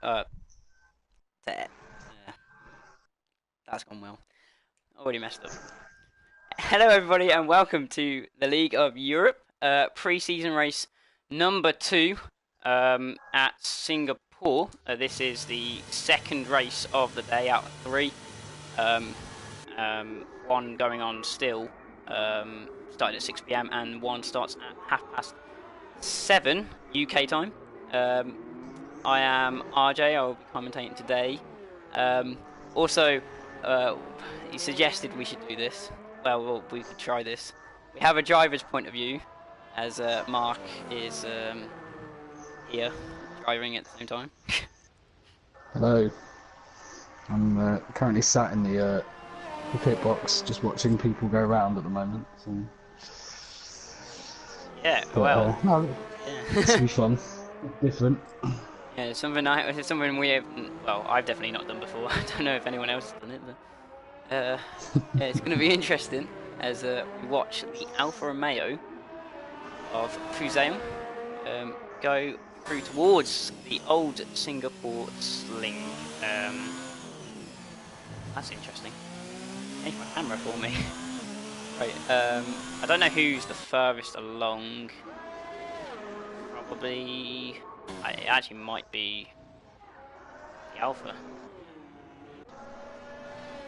there. That's gone well. Already messed up. Hello, everybody, and welcome to the League of Europe pre-season race number 2 at Singapore. This is the second race of the day out of 3. One going on still, starting at 6 p.m. and one starts at 7:30 UK time. I am RJ. I will be commentating today. Also, he suggested we should do this. Well, we could try this. We have a driver's point of view, as Mark is here driving at the same time. Hello. I'm currently sat in the pit box, just watching people go around at the moment. So. Yeah, But, well, no, yeah. it's be fun, something. Yeah, something we have. Well, I've definitely not done before. I don't know if anyone else has done it, but yeah, it's going to be interesting as we watch the Alfa Romeo of Fuseo go through towards the old Singapore sling. That's interesting. Change my camera for me. Right. I don't know who's the furthest along. Probably. It actually might be the Alpha.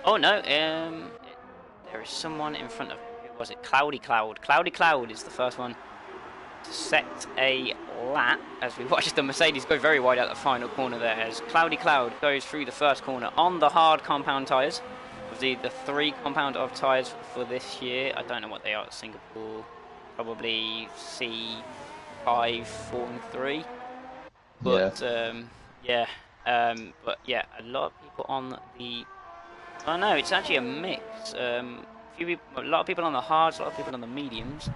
Oh no, there is someone in front of, who was it? Cloudy Cloud. Cloudy Cloud is the first one to set a lap as we watch the Mercedes go very wide out the final corner there, as Cloudy Cloud goes through the first corner on the hard compound tyres. Of the 3 compound of tyres for this year. I don't know what they are at Singapore. Probably C5, 4 and 3. But yeah, but yeah, a lot of people on the. Oh no, it's actually a mix. A lot of people on the hards, a lot of people on the mediums,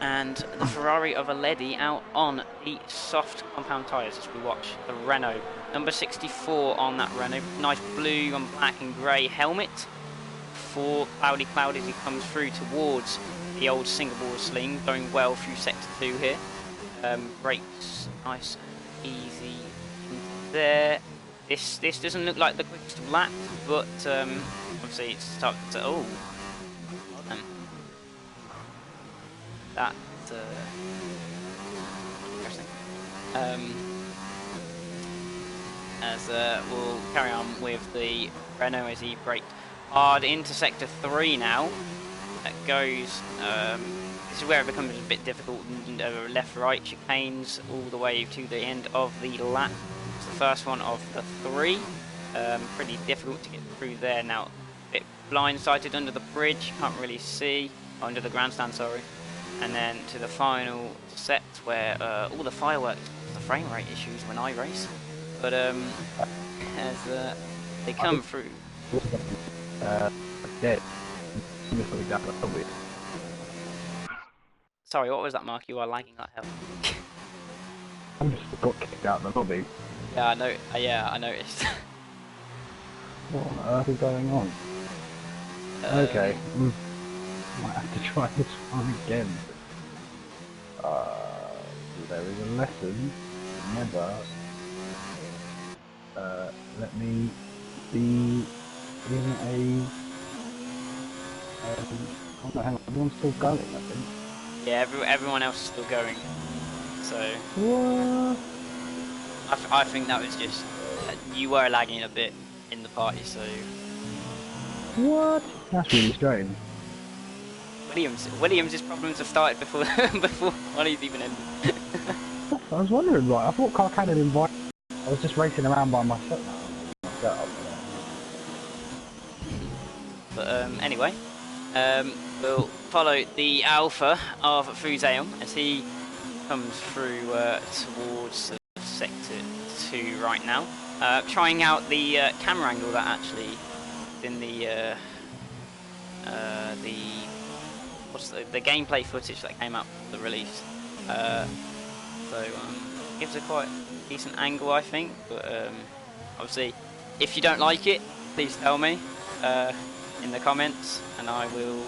and the Ferrari of Aledi out on the soft compound tyres as we watch the Renault. Number 64 on that Renault. Nice blue and black and grey helmet for Cloudy Cloud as he comes through towards the old Singapore sling, going well through sector 2 here. Brakes nice and easy there. This doesn't look like the quickest lap, but obviously it's starting to. Oh, that interesting. As we'll carry on with the Renault as he braked hard into sector 3 now. That goes. This is where it becomes a bit difficult. Left-right chicanes all the way to the end of the lap. It's the first one of the 3. Pretty difficult to get through there now. A bit blindsided under the bridge. Can't really see. Under the grandstand, sorry. And then to the final set where all the fireworks, the frame rate issues when I race. But as they come through. Dead. Sorry, what was that, Mark? You are lagging like hell. I just got kicked out of the lobby. Yeah, I know. Yeah, I noticed. What on earth is going on? Okay. Might have to try this one again. There is a lesson. Never let me be in a. Oh no, hang on. Everyone's still going, I think. Yeah, everyone else is still going. So. What? I think that was just you were lagging a bit in the party, so. What? That's really strange. Williams' problems have started before before Ollie's even ended. I was wondering, right? I thought Carcan had invited. I was just racing around by myself. But anyway, we'll follow the Alpha of Fuseo as he comes through towards sector 2 right now. Trying out the camera angle that actually in the the gameplay footage that came out for the release. So gives a quite decent angle, I think. But obviously, if you don't like it, please tell me in the comments, and I will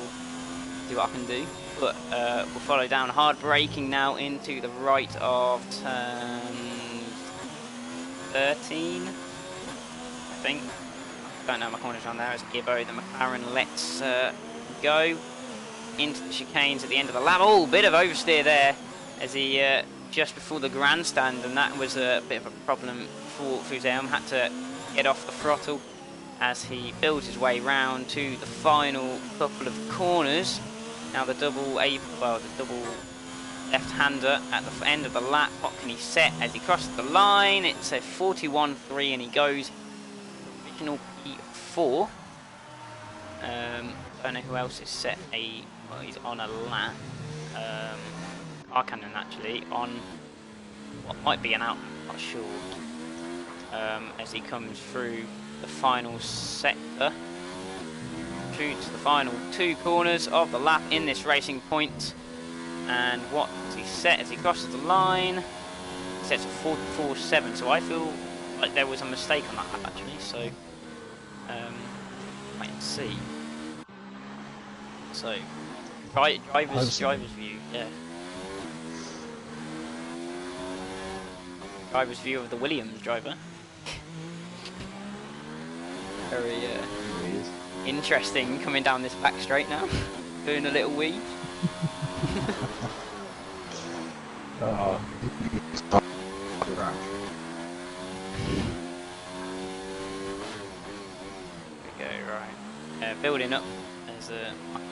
do what I can do. But we'll follow down hard braking now into the right of turn 13, I think. Don't know my corners on there as Gibbo. The McLaren lets go into the chicanes at the end of the lap. Oh, bit of oversteer there as he just before the grandstand, and that was a bit of a problem for Fusem. Had to get off the throttle as he builds his way round to the final couple of corners. Now the double left-hander at the end of the lap. What can he set as he crosses the line? It's a 41.3 and he goes original P4. Don't know who else is set well, he's on a lap. Arcannon actually on what might be an out, I'm not sure. As he comes through the final sector, through to the final 2 corners of the lap in this Racing Point. And what does he set as he crosses the line? He sets a 44.7, so I feel like there was a mistake on that lap actually, so wait and see. So driver's view, yeah. Driver's view of the Williams driver. Very interesting coming down this back straight now, doing a little weave. There we go, right. Building up as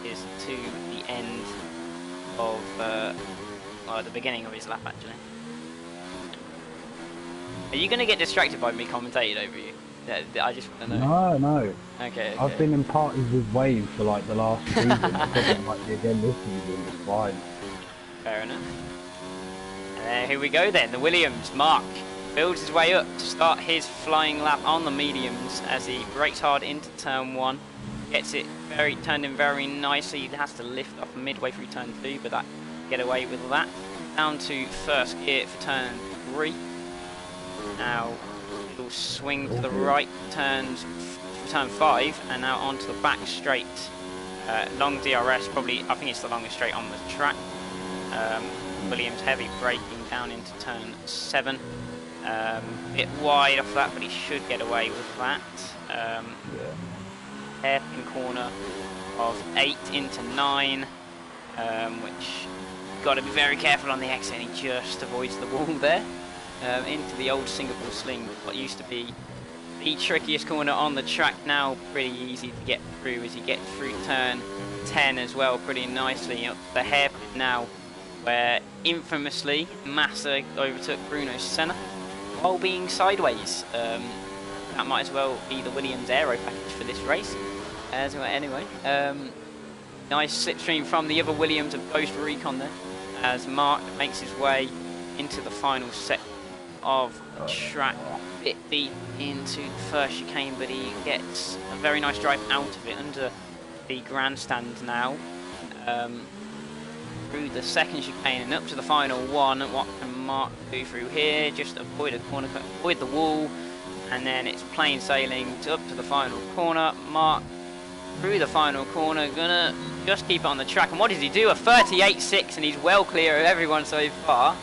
is to the end of the beginning of his lap actually. Are you going to get distracted by me commentating over you? I just want to know. No. Okay. I've been in parties with Wave for like the last season. I probably might be again this season. It's fine. Fair enough. And here we go then. The Williams. Mark builds his way up to start his flying lap on the mediums as he brakes hard into turn 1. Gets it turned in very nicely. He has to lift off midway through turn 2, but that get away with that. Down to first gear for turn 3. Now it'll swing to the right, turns for turn 5, and now onto the back straight. Long DRS, probably I think it's the longest straight on the track. Williams heavy braking down into turn 7. Bit wide off that, but he should get away with that. Hairpin corner of 8 into 9, which got to be very careful on the exit, and he just avoids the wall there. Into the old Singapore Sling, what used to be the trickiest corner on the track, now pretty easy to get through as you get through turn 10 as well, pretty nicely. Up the hairpin now, where infamously Massa overtook Bruno Senna while being sideways. That might as well be the Williams aero package for this race. Anyway, nice slipstream from the other Williams of Ghost Recon there, as Mark makes his way into the final set of the track, a bit deep into the first chicane, but he gets a very nice drive out of it under the grandstand now. Through the second chicane and up to the final one. What can Mark do through here? Just avoid a corner, avoid the wall, and then it's plain sailing up to the final corner. Mark through the final corner, gonna just keep it on the track. And what does he do? A 38.6, and he's well clear of everyone so far.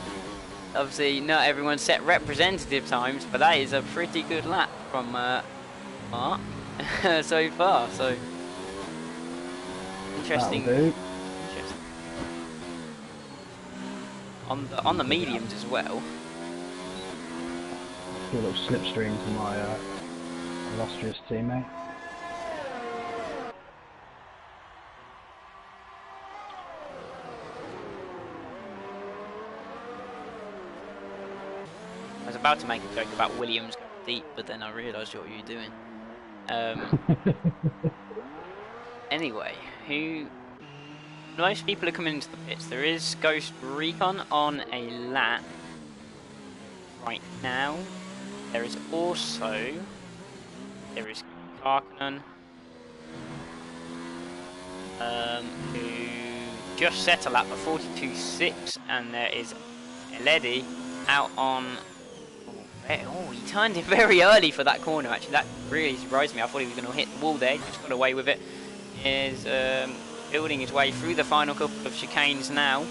Obviously, not everyone set representative times, but that is a pretty good lap from Mark so far. So interesting. On the mediums as well. A little slipstream to my illustrious teammate. I was about to make a joke about Williams going deep, but then I realised what you were doing. Anyway, most people are coming into the pits. There is Ghost Recon on a lap right now. There is Karkanen, who just set a lap at 42.6, and there is Eledi out on. Oh, he turned it very early for that corner. Actually, that really surprised me. I thought he was going to hit the wall there. Just got away with it. Is building his way through the final couple of chicanes now.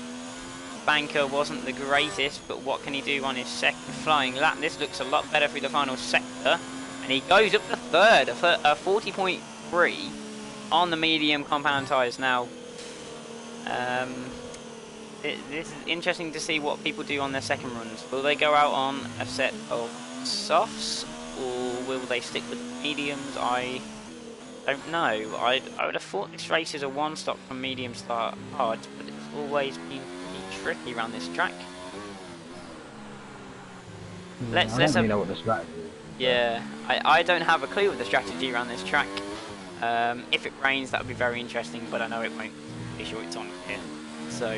banker wasn't the greatest, but what can he do on his second flying lap? This looks a lot better through the final sector. And he goes up to third, a 40.3 on the medium compound tyres now. This is interesting to see what people do on their second runs. Will they go out on a set of softs, or will they stick with mediums? I don't know. I would have thought this race is a one-stop from medium start hard, but it's always been pretty tricky around this track. I don't really know what the strategy is. Yeah, I don't have a clue of the strategy around this track. If it rains, that would be very interesting, but I know it won't. Be sure it's on here. So,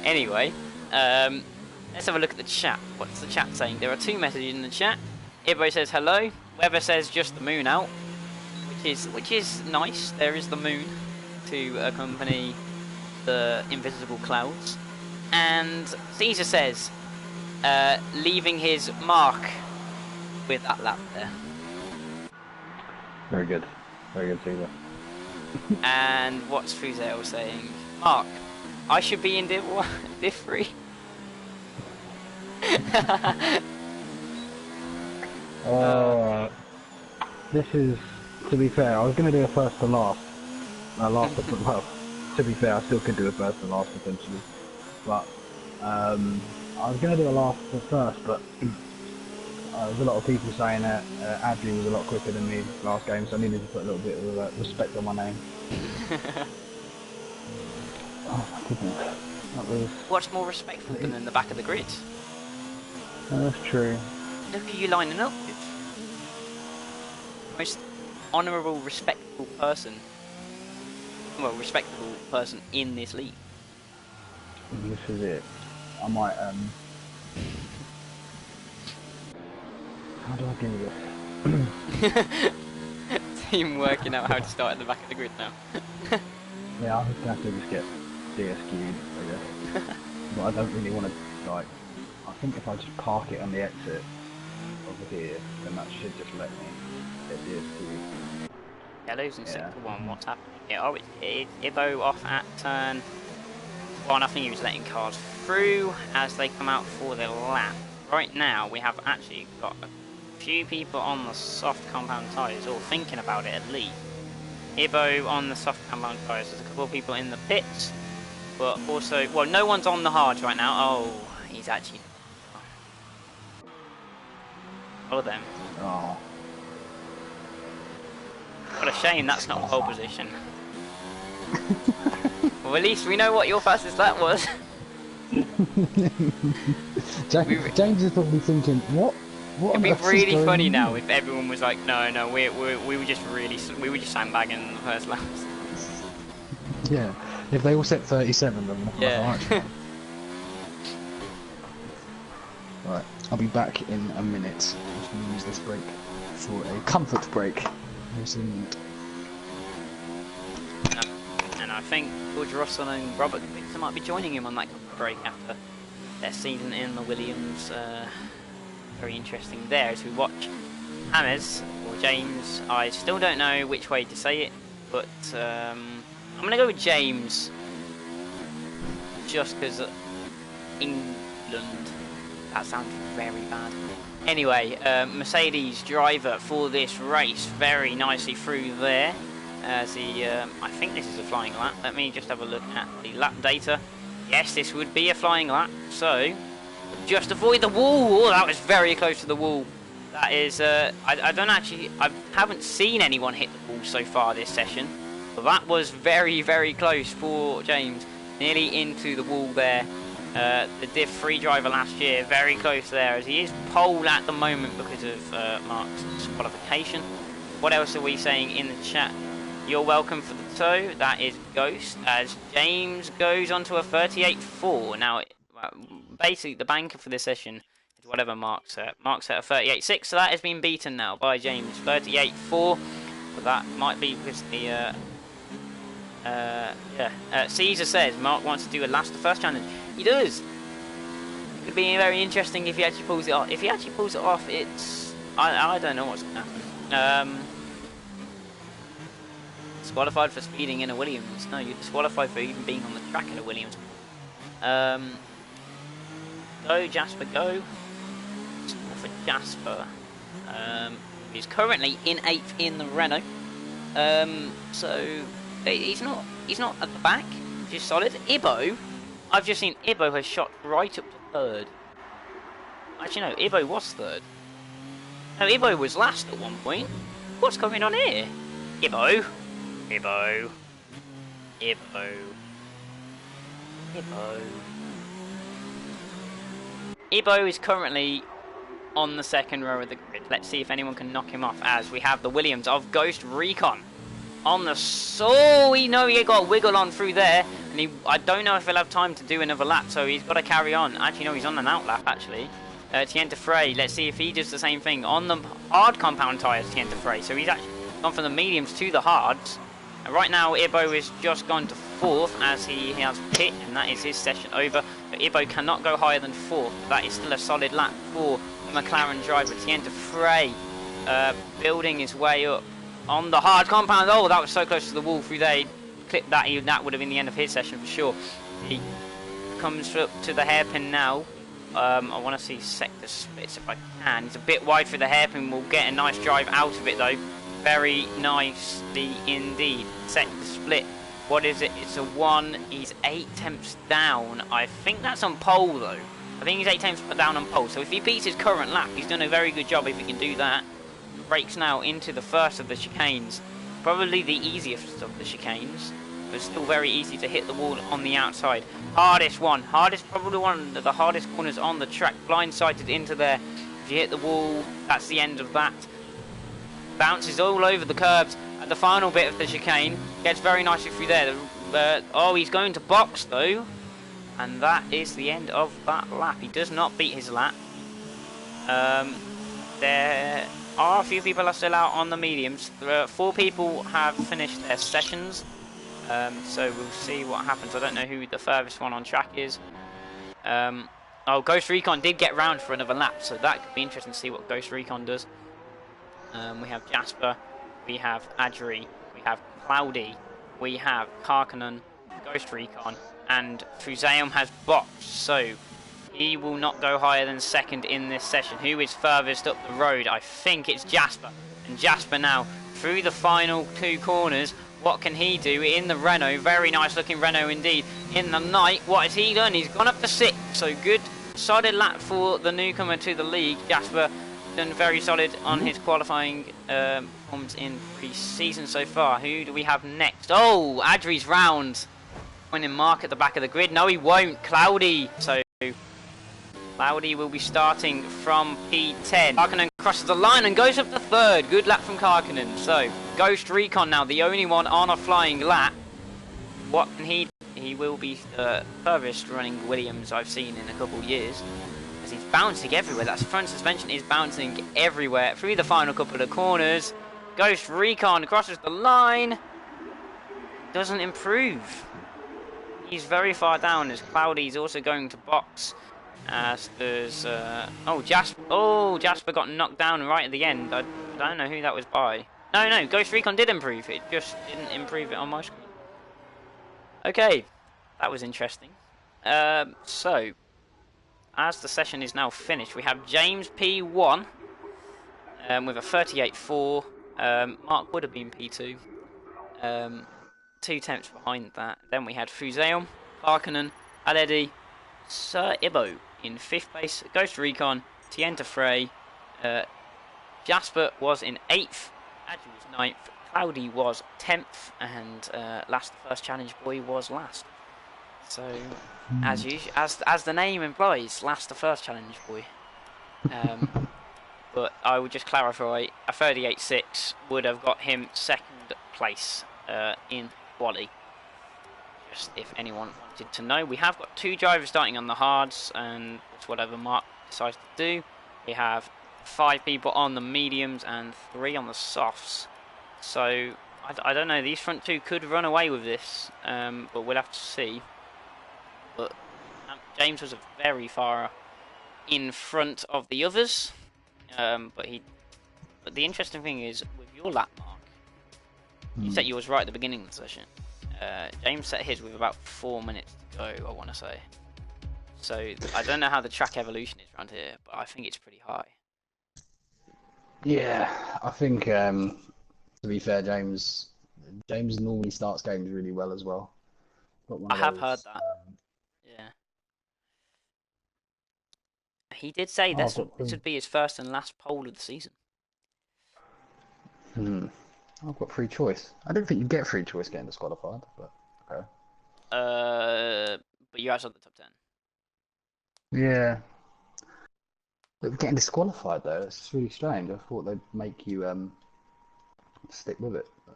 anyway, let's have a look at the chat. What's the chat saying? There are two messages in the chat. Ibbo says hello. Weather says just the moon out, which is nice. There is the moon to accompany the invisible clouds. And Caesar says, leaving his mark with that lap there. Very good, Caesar. And what's Fuzel saying? Mark, I should be in Div 3. This is, to be fair, I was going to do a first to last. Well, to be fair, I still could do a first to last potentially. But I was going to do a last to first, but there's a lot of people saying that Adley was a lot quicker than me last game, so I needed to put a little bit of respect on my name. Oh my goodness. That was... What's more respectful than in the back of the grid? That's true. Look who you lining up with. Most honourable, respectable person. Well, respectable person in this league. This is it. I might, how do I do this? Team working out how to start at the back of the grid now. Yeah, I'm just going to have to just get DSQ'd, I guess. But I don't really want to, like, I think if I just park it on the exit over here, then that should just let me get DSQ'd. Yellow's in sector 1, what's happening here? Oh, it's Ibbo off at turn 1. I think he was letting cars through as they come out for their lap. Right now, we have actually got a few people on the soft compound tyres, or thinking about it at least. Ibbo on the soft compound tyres. There's a couple of people in the pits, but also, well, no one's on the hards right now. Oh, he's actually. All of them. Oh. What a shame that's not pole position. Well, at least we know what your fastest lap was. James is probably thinking, what? It'd be really funny now if everyone was like, no, we were just sandbagging in the first laps. Yeah, if they all set 37, then yeah. Right, I'll be back in a minute. I'm just going to use this break for a comfort break. And I think George Russell and Robert Kubica might be joining him on that comfort break after their season in the Williams. Very interesting there as we watch Hammers or James. I still don't know which way to say it, but I'm going to go with James just because England, that sounds very bad. Anyway, Mercedes driver for this race very nicely through there as he, I think this is a flying lap. Let me just have a look at the lap data. Yes, this would be a flying lap, so just avoid the wall. Oh, that was very close to the wall. That is, I haven't seen anyone hit the wall so far this session, but that was very, very close for James. Nearly into the wall there. The Div 3 driver last year, very close there, as he is pole at the moment because of Mark's disqualification. What else are we saying in the chat? You're welcome for the tow. That is Ghost, as James goes on to a 38.4. Now, basically, the banker for this session is whatever Mark set. Mark set a 38.6, so that has been beaten now by James. 38.4, but that might be because the... Caesar says Mark wants to do a last to first challenge. He does. It could be very interesting if he actually pulls it off. If he actually pulls it off, it's... I don't know what's going to happen. Disqualified for speeding in a Williams. No, you're disqualified for even being on the track in a Williams. Go, Jasper, go. For Jasper. He's currently in 8th in the Renault. So he's not at the back, which is solid. Ibo, I've just seen Ibo has shot right up to 3rd. Actually, no, Ibo was 3rd. No, Ibo was last at one point. What's going on here? Ibo. Ibo. Ibo. Ibo. Ibo is currently on the 2nd row of the grid. Let's see if anyone can knock him off, as we have the Williams of Ghost Recon on the... So we know he got a wiggle on through there, and I don't know if he'll have time to do another lap, so he's got to carry on. Actually, no, he's on an out lap, actually. Tiente Frey, let's see if he does the same thing on the hard compound tyres, Tiente Frey. So he's actually gone from the mediums to the hards. And right now, Ibo has just gone to 4th as he has pit, and that is his session over. But Ibo cannot go higher than 4th. That is still a solid lap for the McLaren driver. Tiente Frey building his way up on the hard compound. Oh, that was so close to the wall through there. He clipped that, that would have been the end of his session for sure. He comes up to the hairpin now. I want to see sector splits if I can. He's a bit wide for the hairpin. We'll get a nice drive out of it though. Very nicely indeed. Sector split. What is it? It's a 1. He's 8 tenths down. I think that's on pole though. I think he's 8 tenths down on pole. So if he beats his current lap, he's done a very good job if he can do that. Breaks now into the first of the chicanes. Probably the easiest of the chicanes. But still very easy to hit the wall on the outside. Hardest one. Hardest, probably one of the hardest corners on the track. Blindsided into there. If you hit the wall, that's the end of that. Bounces all over the curbs at the final bit of the chicane. Gets very nicely through there. Oh, he's going to box though. And that is the end of that lap. He does not beat his lap. There are a few people are still out on the mediums. 4 people have finished their sessions. So we'll see what happens. I don't know who the furthest one on track is. Oh, Ghost Recon did get round for another lap, so that could be interesting to see what Ghost Recon does. We have Jasper, we have Adri, we have Cloudy, we have Karkanen, Ghost Recon, and Fuseum has boxed, so he will not go higher than 2nd in this session. Who is furthest up the road? I think it's Jasper. And Jasper now, through the final 2 corners, what can he do in the Renault? Very nice looking Renault indeed. In the night, what has he done? He's gone up to 6th, so good solid lap for the newcomer to the league. Jasper done very solid on his qualifying performance in pre-season so far. Who do we have next? Oh, Adri's round. Winning mark at the back of the grid. No, he won't. Cloudy. So Cloudy will be starting from P10. Karkanen crosses the line and goes up to 3rd. Good lap from Karkanen. So Ghost Recon now, the only one on a flying lap. What can he do? He will be the furthest running Williams I've seen in a couple of years. As he's bouncing everywhere. That front suspension is bouncing everywhere through the final couple of corners. Ghost Recon crosses the line. Doesn't improve. He's very far down as Cloudy's also going to box. As there's Jasper got knocked down right at the end. I don't know who that was by. No, Ghost Recon did improve. It just didn't improve it on my screen. Okay, that was interesting. So, as the session is now finished, we have James P1 with a 38.4. Mark would have been P2. 2 tenths behind that. Then we had Fuseum, Karkanen, Aledi, Sir Ibo in 5th place. Ghost Recon, Tiente Frey. Jasper was in 8th. Adji was 9th. Cloudy was 10th. And the first challenge boy was last. So, as usual, as the name implies, last the first challenge boy. But I would just clarify, a 38.6 would have got him 2nd place in quali. Just if anyone wanted to know, we have got 2 drivers starting on the hards, and it's whatever Mark decides to do. We have 5 people on the mediums and 3 on the softs. So I don't know. These front 2 could run away with this, but we'll have to see. But James was very far in front of the others. But the interesting thing is, with your lap, Mark, you set yours right at the beginning of the session. James set his with about 4 minutes to go, I want to say. So I don't know how the track evolution is around here, but I think it's pretty high. Yeah, I think to be fair, James normally starts games really well as well. Got one I of have heard those. that. Yeah. He did say Oh, I've this got this would be his first and last pole of the season. hmm, I've got free choice. I don't think you get free choice getting disqualified, but okay. But you're outside the top 10. Yeah, but getting disqualified though, it's really strange. I thought they'd make you stick with it. But...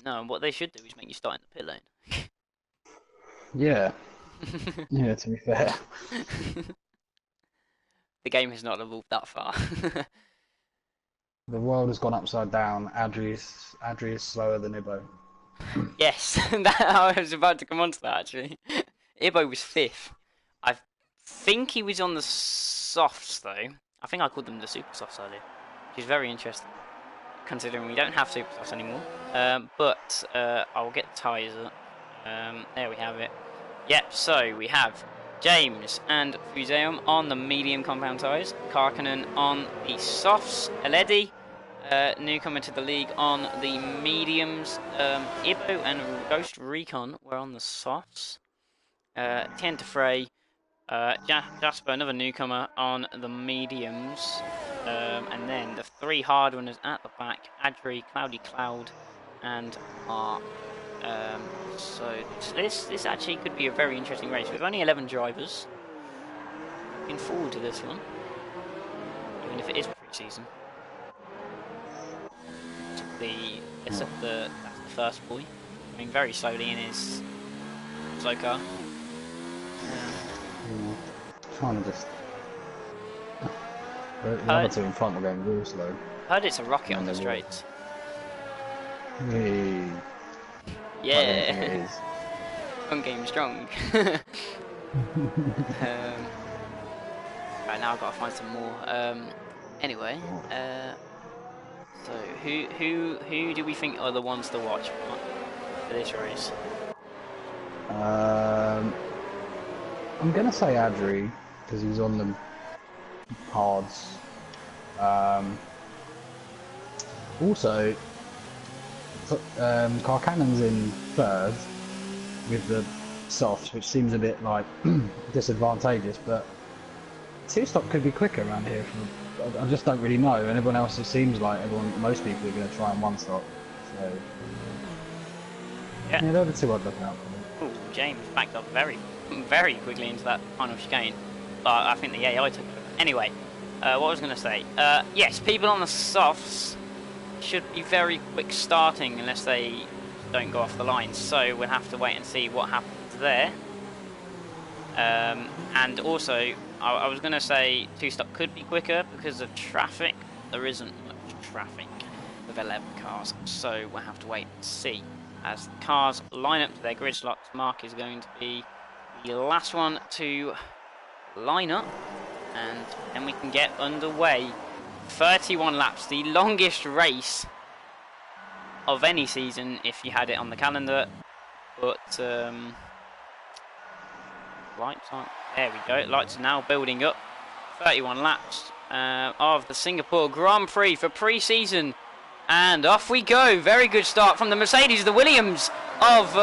No, what they should do is make you start in the pit lane. Yeah, yeah. To be fair, The game has not evolved that far. the world has gone upside down. Adri is slower than Ibo. Yes, I was about to come on to that actually. Ibo was 5th. I think he was on the softs though. I think I called them the super softs earlier, which is very interesting considering we don't have super softs anymore. But I'll get the tyres up. There we have it. Yep, so we have James and Fuseum on the medium compound tyres, Karkkonen on the softs, Aledi, newcomer to the league, on the mediums, Ibo and Ghost Recon were on the softs, Tien to Frey, Jasper, another newcomer, on the mediums, and then the 3 hard runners at the back, Adri, Cloudy Cloud, and Mark. So this actually could be a very interesting race. We've only 11 drivers. Looking forward to this one, even if it is pre-season. That's the first boy, going very slowly in his slow car. Trying to just. The other two in front were going real slow. Heard it's a rocket on the straights. Hey. Yeah. It is. Strong game, strong. Right now I've got to find some more. Anyway, so who do we think are the ones to watch for this race? I'm gonna say Adri because he's on the hards. Also, Karkkönen's in 3rd with the softs, which seems a bit like disadvantageous, but 2-stop could be quicker around here. I just don't really know. And everyone else, it seems like most people are going to try on 1-stop. So yeah, they're the 2 I'd look out for. Ooh, James backed up very quickly into that final chicane, but I think the AI took it. Anyway, what I was going to say, yes, people on the softs should be very quick starting unless they don't go off the line, so we'll have to wait and see what happens there. And also, I was going to say 2-stop could be quicker because of traffic. There isn't much traffic with 11 cars, so we'll have to wait and see. As the cars line up to their grid slots, Mark is going to be the last one to line up, and then we can get underway. 31 laps, the longest race of any season if you had it on the calendar, but lights aren't, there we go, lights are now building up. 31 laps of the Singapore Grand Prix for pre-season, and off we go. Very good start from the Mercedes. The Williams of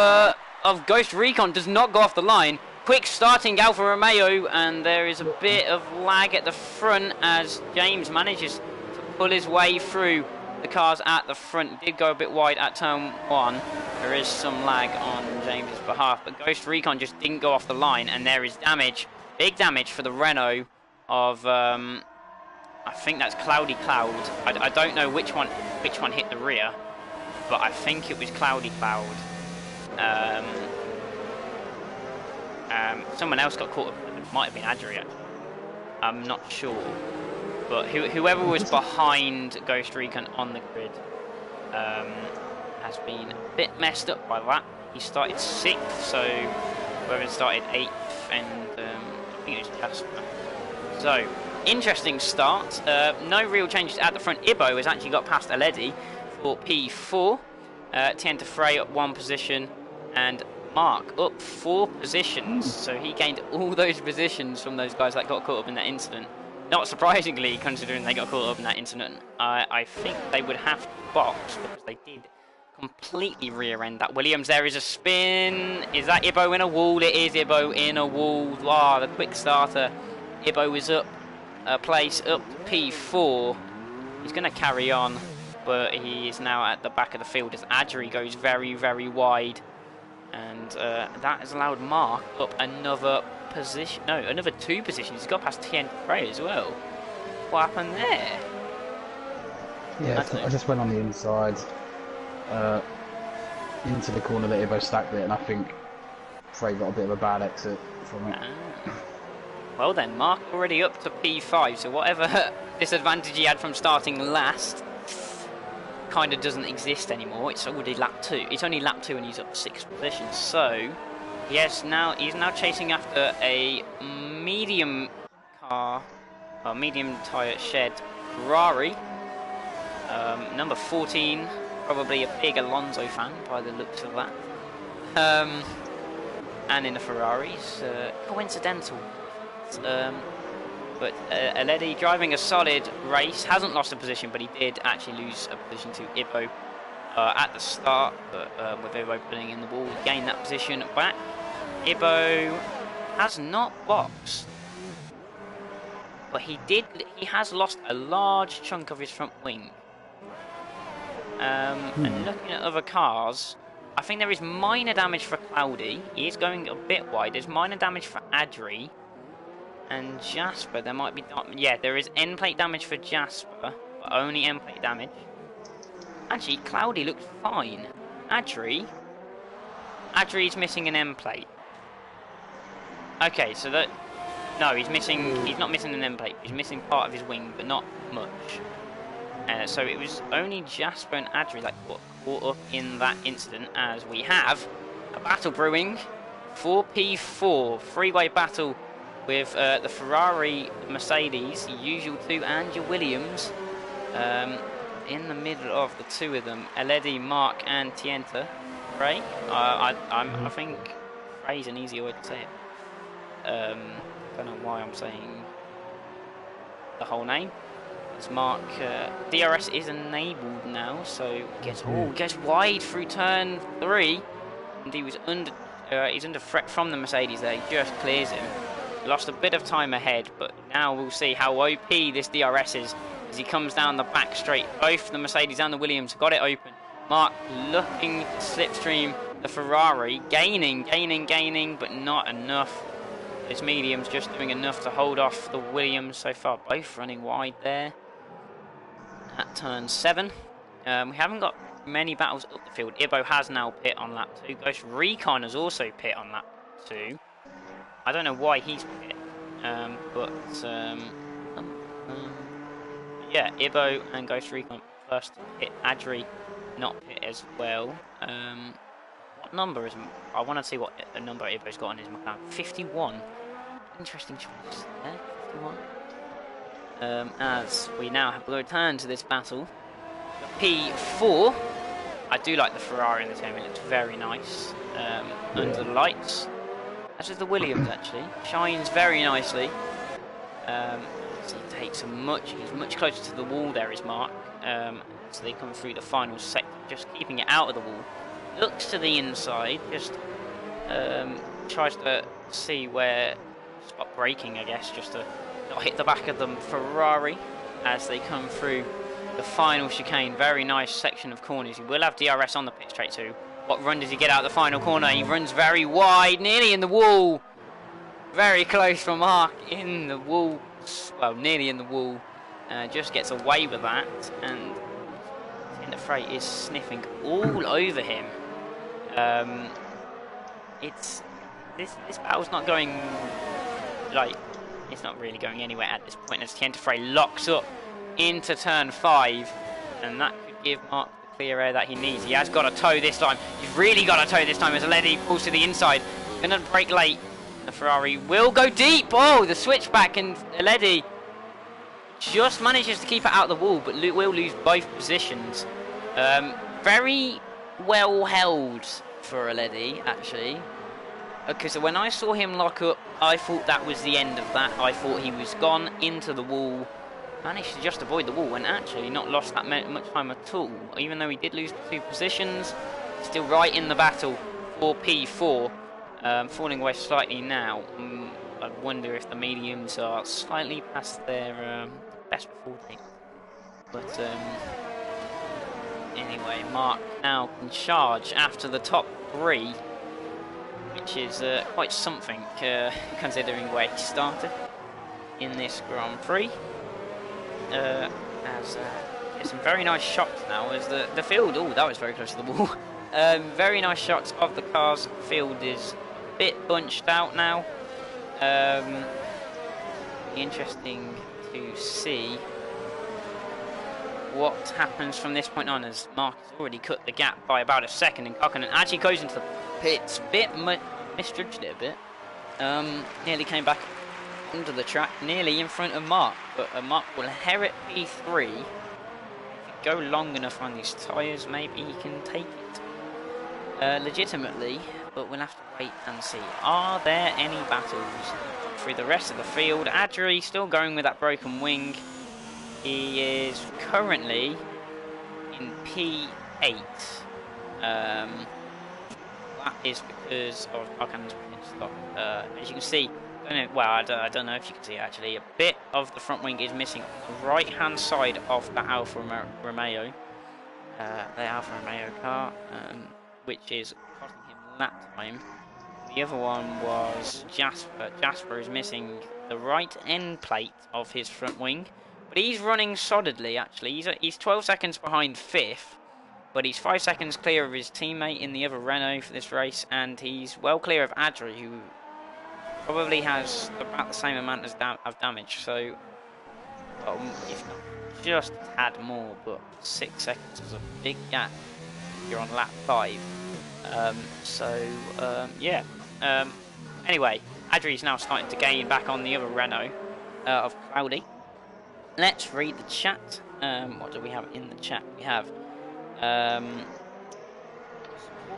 Ghost Recon does not go off the line. Quick starting Alfa Romeo, and there is a bit of lag at the front as James manages to pull his way through the cars at the front. He did go a bit wide at turn 1. There is some lag on James's behalf, but Ghost Recon just didn't go off the line, and there is damage, big damage for the Renault of I think that's Cloudy Cloud. I don't know which one hit the rear, but I think it was Cloudy Cloud. Someone else got caught. It might have been Adri. I'm not sure, but whoever was behind Ghost Recon on the grid has been a bit messed up by that. He started 6th, so whoever started 8th, and I think it was Jasper. So interesting start. No real changes at the front. Ibo has actually got past Aledi for P4. Tien to Frey at 1 position, and Mark up 4 positions, so he gained all those positions from those guys that got caught up in that incident. Not surprisingly, considering they got caught up in that incident, I think they would have to box because they did completely rear-end that Williams. There is a spin. Is that Ibo in a wall? It is Ibo in a wall. Wow, the quick starter. Ibo is up a place, up P4. He's going to carry on, but he is now at the back of the field as Adri goes very, very wide. And that has allowed Mark up another position. No, another 2 positions. He's got past Tien Frey as well. What happened there? Yeah, I just went on the inside into the corner that Ibo stacked it, and I think Frey got a bit of a bad exit from it. Well then, Mark already up to P5, so whatever disadvantage he had from starting last kind of doesn't exist anymore. It's already lap 2. It's only lap 2 and he's up 6 positions. So he's now chasing after a medium car, a medium tyre shed Ferrari. Number 14, probably a big Alonso fan by the looks of that. And in the Ferraris, coincidental. But Aledi driving a solid race, hasn't lost a position, but he did actually lose a position to Ibo at the start. But with Ibo putting in the wall, gained that position back. Ibo has not boxed, but he has lost a large chunk of his front wing. And looking at other cars, I think there is minor damage for Cloudy. He is going a bit wide. There's minor damage for Adri. And Jasper, there might be... Yeah, there is end plate damage for Jasper, but only end plate damage. Actually, Cloudy looks fine. Adri's missing an end plate. Okay, so that... No, he's not missing an end plate. He's missing part of his wing, but not much. So it was only Jasper and Adri that got caught up in that incident, as we have a battle brewing. 4P4, freeway battle with the Ferrari, Mercedes, the usual 2, and your Williams. In the middle of the 2 of them, Aledi, Mark, and Tienta. Frey. I think Frey's an easier way to say it. Don't know why I'm saying the whole name. It's Mark. DRS is enabled now, so gets wide through turn 3, and he was under. He's under threat from the Mercedes there. He just clears him. Lost a bit of time ahead, but now we'll see how OP this DRS is as he comes down the back straight. Both the Mercedes and the Williams got it open. Mark looking to slipstream the Ferrari, gaining, but not enough. This medium's just doing enough to hold off the Williams so far. Both running wide there at turn 7. We haven't got many battles up the field. Ibo has now pit on lap 2. Ghost Recon has also pit on lap 2. I don't know why he's pit, yeah, Ibo and Ghost Recon first hit. Adri not pit as well. What number is... I want to see what number Ibo's got on his McLaren. 51. Interesting choice there, 51. As we now have returned to this battle. P4. I do like the Ferrari in this game, it looks very nice. Under the lights. As is the Williams actually. Shines very nicely. So he takes he's much closer to the wall there is Mark. So they come through the final sector, just keeping it out of the wall. Looks to the inside, just tries to see where spot braking, I guess, just to not hit the back of the Ferrari as they come through the final chicane. Very nice section of corners. He will have DRS on the pit straight too. What run does he get out of the final corner? He runs very wide, nearly in the wall. Very close from Mark, in the wall. Well, nearly in the wall. Just gets away with that, and the Frey is sniffing all over him. It's this battle's not going it's not really going anywhere at this point as Tienta Frey locks up into turn 5, and that could give Mark the clear air that he needs. He has got a toe this time. He's really got a toe this time as Aledi pulls to the inside. Gonna brake late. The Ferrari will go deep. Oh, the switchback, and Aledi just manages to keep it out of the wall, but will lose both positions. Very well held for Aledi, actually. Because when I saw him lock up, I thought that was the end of that. I thought he was gone into the wall, managed to just avoid the wall, and actually not lost that much time at all. Even though he did lose 2 positions, still right in the battle for P4, falling away slightly now. I wonder if the mediums are slightly past their best before date. But anyway, Mark now can charge after the top 3. Which is quite something, considering where he started in this Grand Prix. As some very nice shots now, as the field, oh, that was very close to the wall. Very nice shots of the cars. The field is a bit bunched out now. Interesting to see what happens from this point on, as Mark has already cut the gap by about a second, and Kokkonen actually goes into the pits, a bit misjudged it a bit. Nearly came back onto the track, nearly in front of Mark, but Mark will inherit P3. If you go long enough on these tyres, maybe he can take it legitimately, but we'll have to wait and see. Are there any battles through the rest of the field? Adri still going with that broken wing. He is currently in P8. That is because of Kokkonen's pit stop. As you can see, I don't know if you can see actually, a bit of the front wing is missing on the right hand side of the Alfa Romeo. The Alfa Romeo car, which is costing him lap time. The other one was Jasper. Jasper is missing the right end plate of his front wing. But he's running solidly, actually. He's 12 seconds behind 5th, but he's 5 seconds clear of his teammate in the other Renault for this race, and he's well clear of Adri, who probably has about the same amount of damage. So, if not just a tad more, but 6 seconds is a big gap. You're on lap 5. Yeah. Anyway, Adri's now starting to gain back on the other Renault of Cloudy. Let's read the chat. What do we have in the chat? We have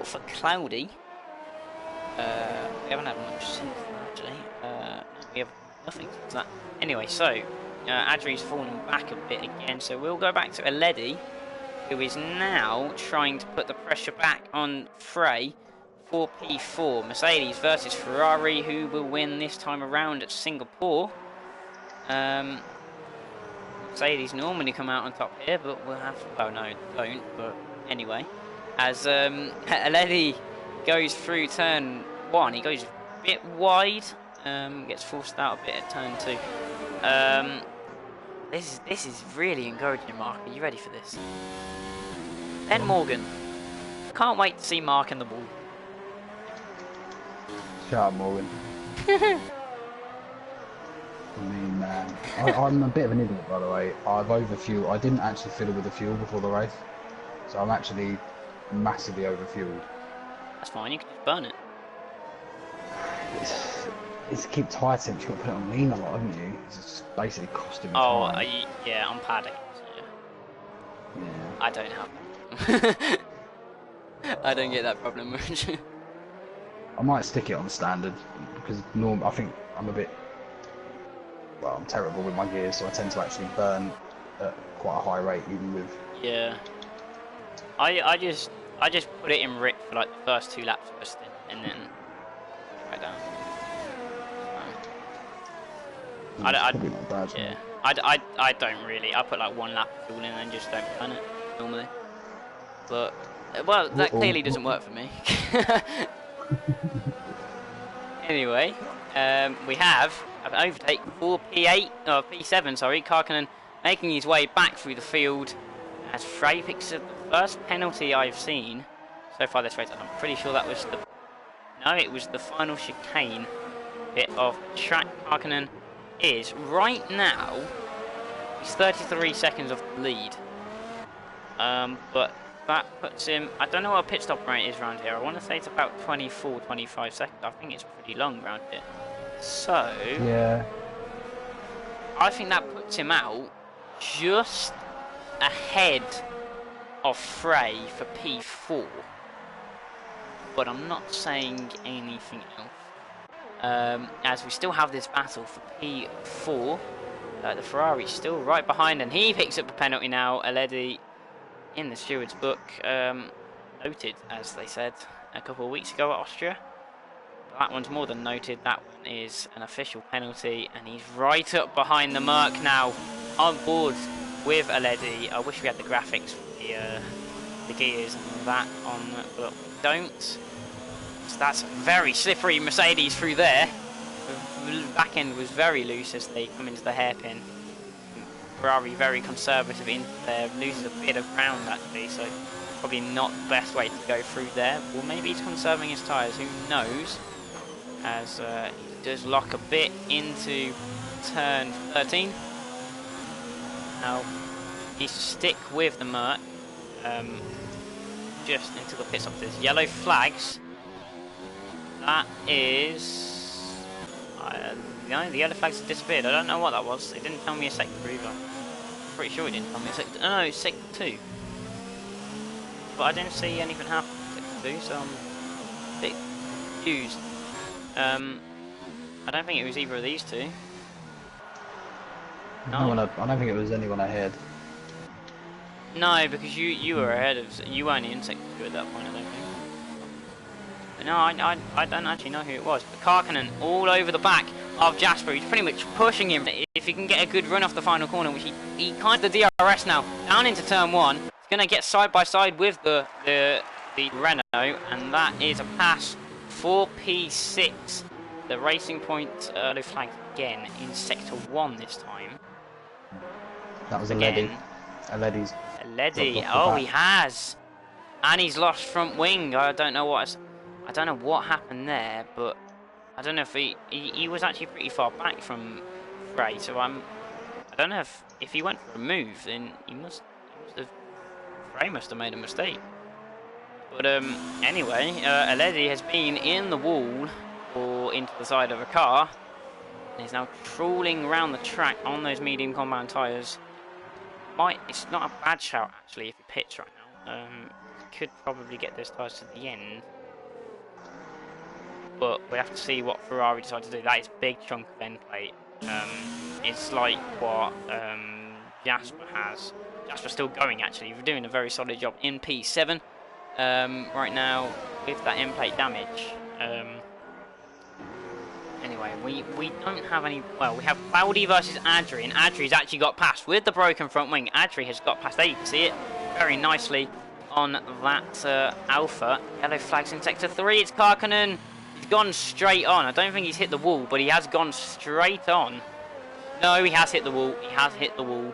for Cloudy. We haven't had much since that, actually. No, we have nothing since that. Anyway, so Adri's fallen back a bit again, so we'll go back to Aledi, who is now trying to put the pressure back on Frey for P4. Mercedes versus Ferrari, who will win this time around at Singapore. Mercedes normally come out on top here, but we'll have to, well, no, don't, but anyway. As Aledi goes through turn 1, he goes a bit wide, gets forced out a bit at turn 2. This is really encouraging, Mark. Are you ready for this? Ben Morgan. Can't wait to see Mark in the ball. Shut up, Morgan. I mean, man, I'm a bit of an idiot, by the way. I've overfueled. I didn't actually fill it with the fuel before the race, so I'm actually massively overfueled. That's fine, you can just burn it. It's to keep tire temperature. You've got to put it on lean a lot, haven't you? It's just basically costing me time. Yeah, on padding. So Yeah. I don't have that. I don't get that problem much. I might stick it on standard because I think I'm a bit. Well, I'm terrible with my gears, so I tend to actually burn at quite a high rate, even with. Yeah. I just put it in RIP for like the first 2 laps of a stint, and then right down. Probably not bad. Yeah. I don't really. I put like 1 lap of fuel in and then just don't burn it normally. But well, that clearly doesn't work for me. Anyway, we have an overtake for P7. Sorry, Kokkonen making his way back through the field as Frey picks up the first penalty I've seen so far this race. I'm pretty sure that was it was the final chicane bit of track. Kokkonen is right now. He's 33 seconds off the lead. But that puts him. I don't know what a pit stop rate is around here. I want to say it's about 24, 25 seconds. I think it's pretty long around here. So yeah, I think that puts him out just ahead of Frey for P4. but I'm not saying anything else. As we still have this battle for P4. The Ferrari's still right behind, and he picks up the penalty now. Aledi, in the steward's book, noted, as they said a couple of weeks ago at Austria. But that one's more than noted. That one is an official penalty, and he's right up behind the Merc now, on board with Aledi. I wish we had the graphics for the gears and that on, but we don't. So that's a very slippery Mercedes through there. The back end was very loose as they come into the hairpin. Ferrari very conservative in there, loses a bit of ground actually, so probably not the best way to go through there. Well, maybe he's conserving his tyres, who knows, as he does lock a bit into turn 13. Now, he's stick with the Merc, just until the pit stop. There's yellow flags. That is... the yellow flags have disappeared. I don't know what that was. It didn't tell me a sector either. I'm pretty sure it didn't tell me a sector. Oh, no, it's sector 2. But I didn't see anything happen in sector 2, so I'm a bit confused. I don't think it was either of these two. No. I don't think it was anyone ahead. No, because you were ahead of... You weren't in sector 2 at that point, I don't think. No, I don't actually know who it was. But Karkkonen all over the back of Jasper. He's pretty much pushing him. If he can get a good run off the final corner, which he kind of the DRS now, down into turn 1. He's going to get side by side with the Renault, and that is a pass for P6. The Racing Point early flag again in sector 1 this time. That was Aledi. Aledi's. Aledi. Oh, he has. And he's lost front wing. I don't know what happened there, but I don't know if he was actually pretty far back from Frey, so I don't know if he went for a move, then Frey must have made a mistake. But anyway, Aledi has been in the wall or into the side of a car, and is now trawling around the track on those medium compound tyres. It's not a bad shout actually if he pits right now. Could probably get those tyres to the end. But we have to see what Ferrari decide to do. That is a big chunk of end plate. It's like what Jasper has. Jasper's still going actually. We're doing a very solid job in P7 right now with that end plate damage. Anyway, we don't have any... Well, we have Cloudy versus Adri, and Adri's actually got past with the broken front wing. Adri has got past. There you can see it very nicely on that Alpha. Yellow flags in sector 3. It's Karkkonen. He's gone straight on. I don't think he's hit the wall, but he has gone straight on. No, he has hit the wall. He has hit the wall.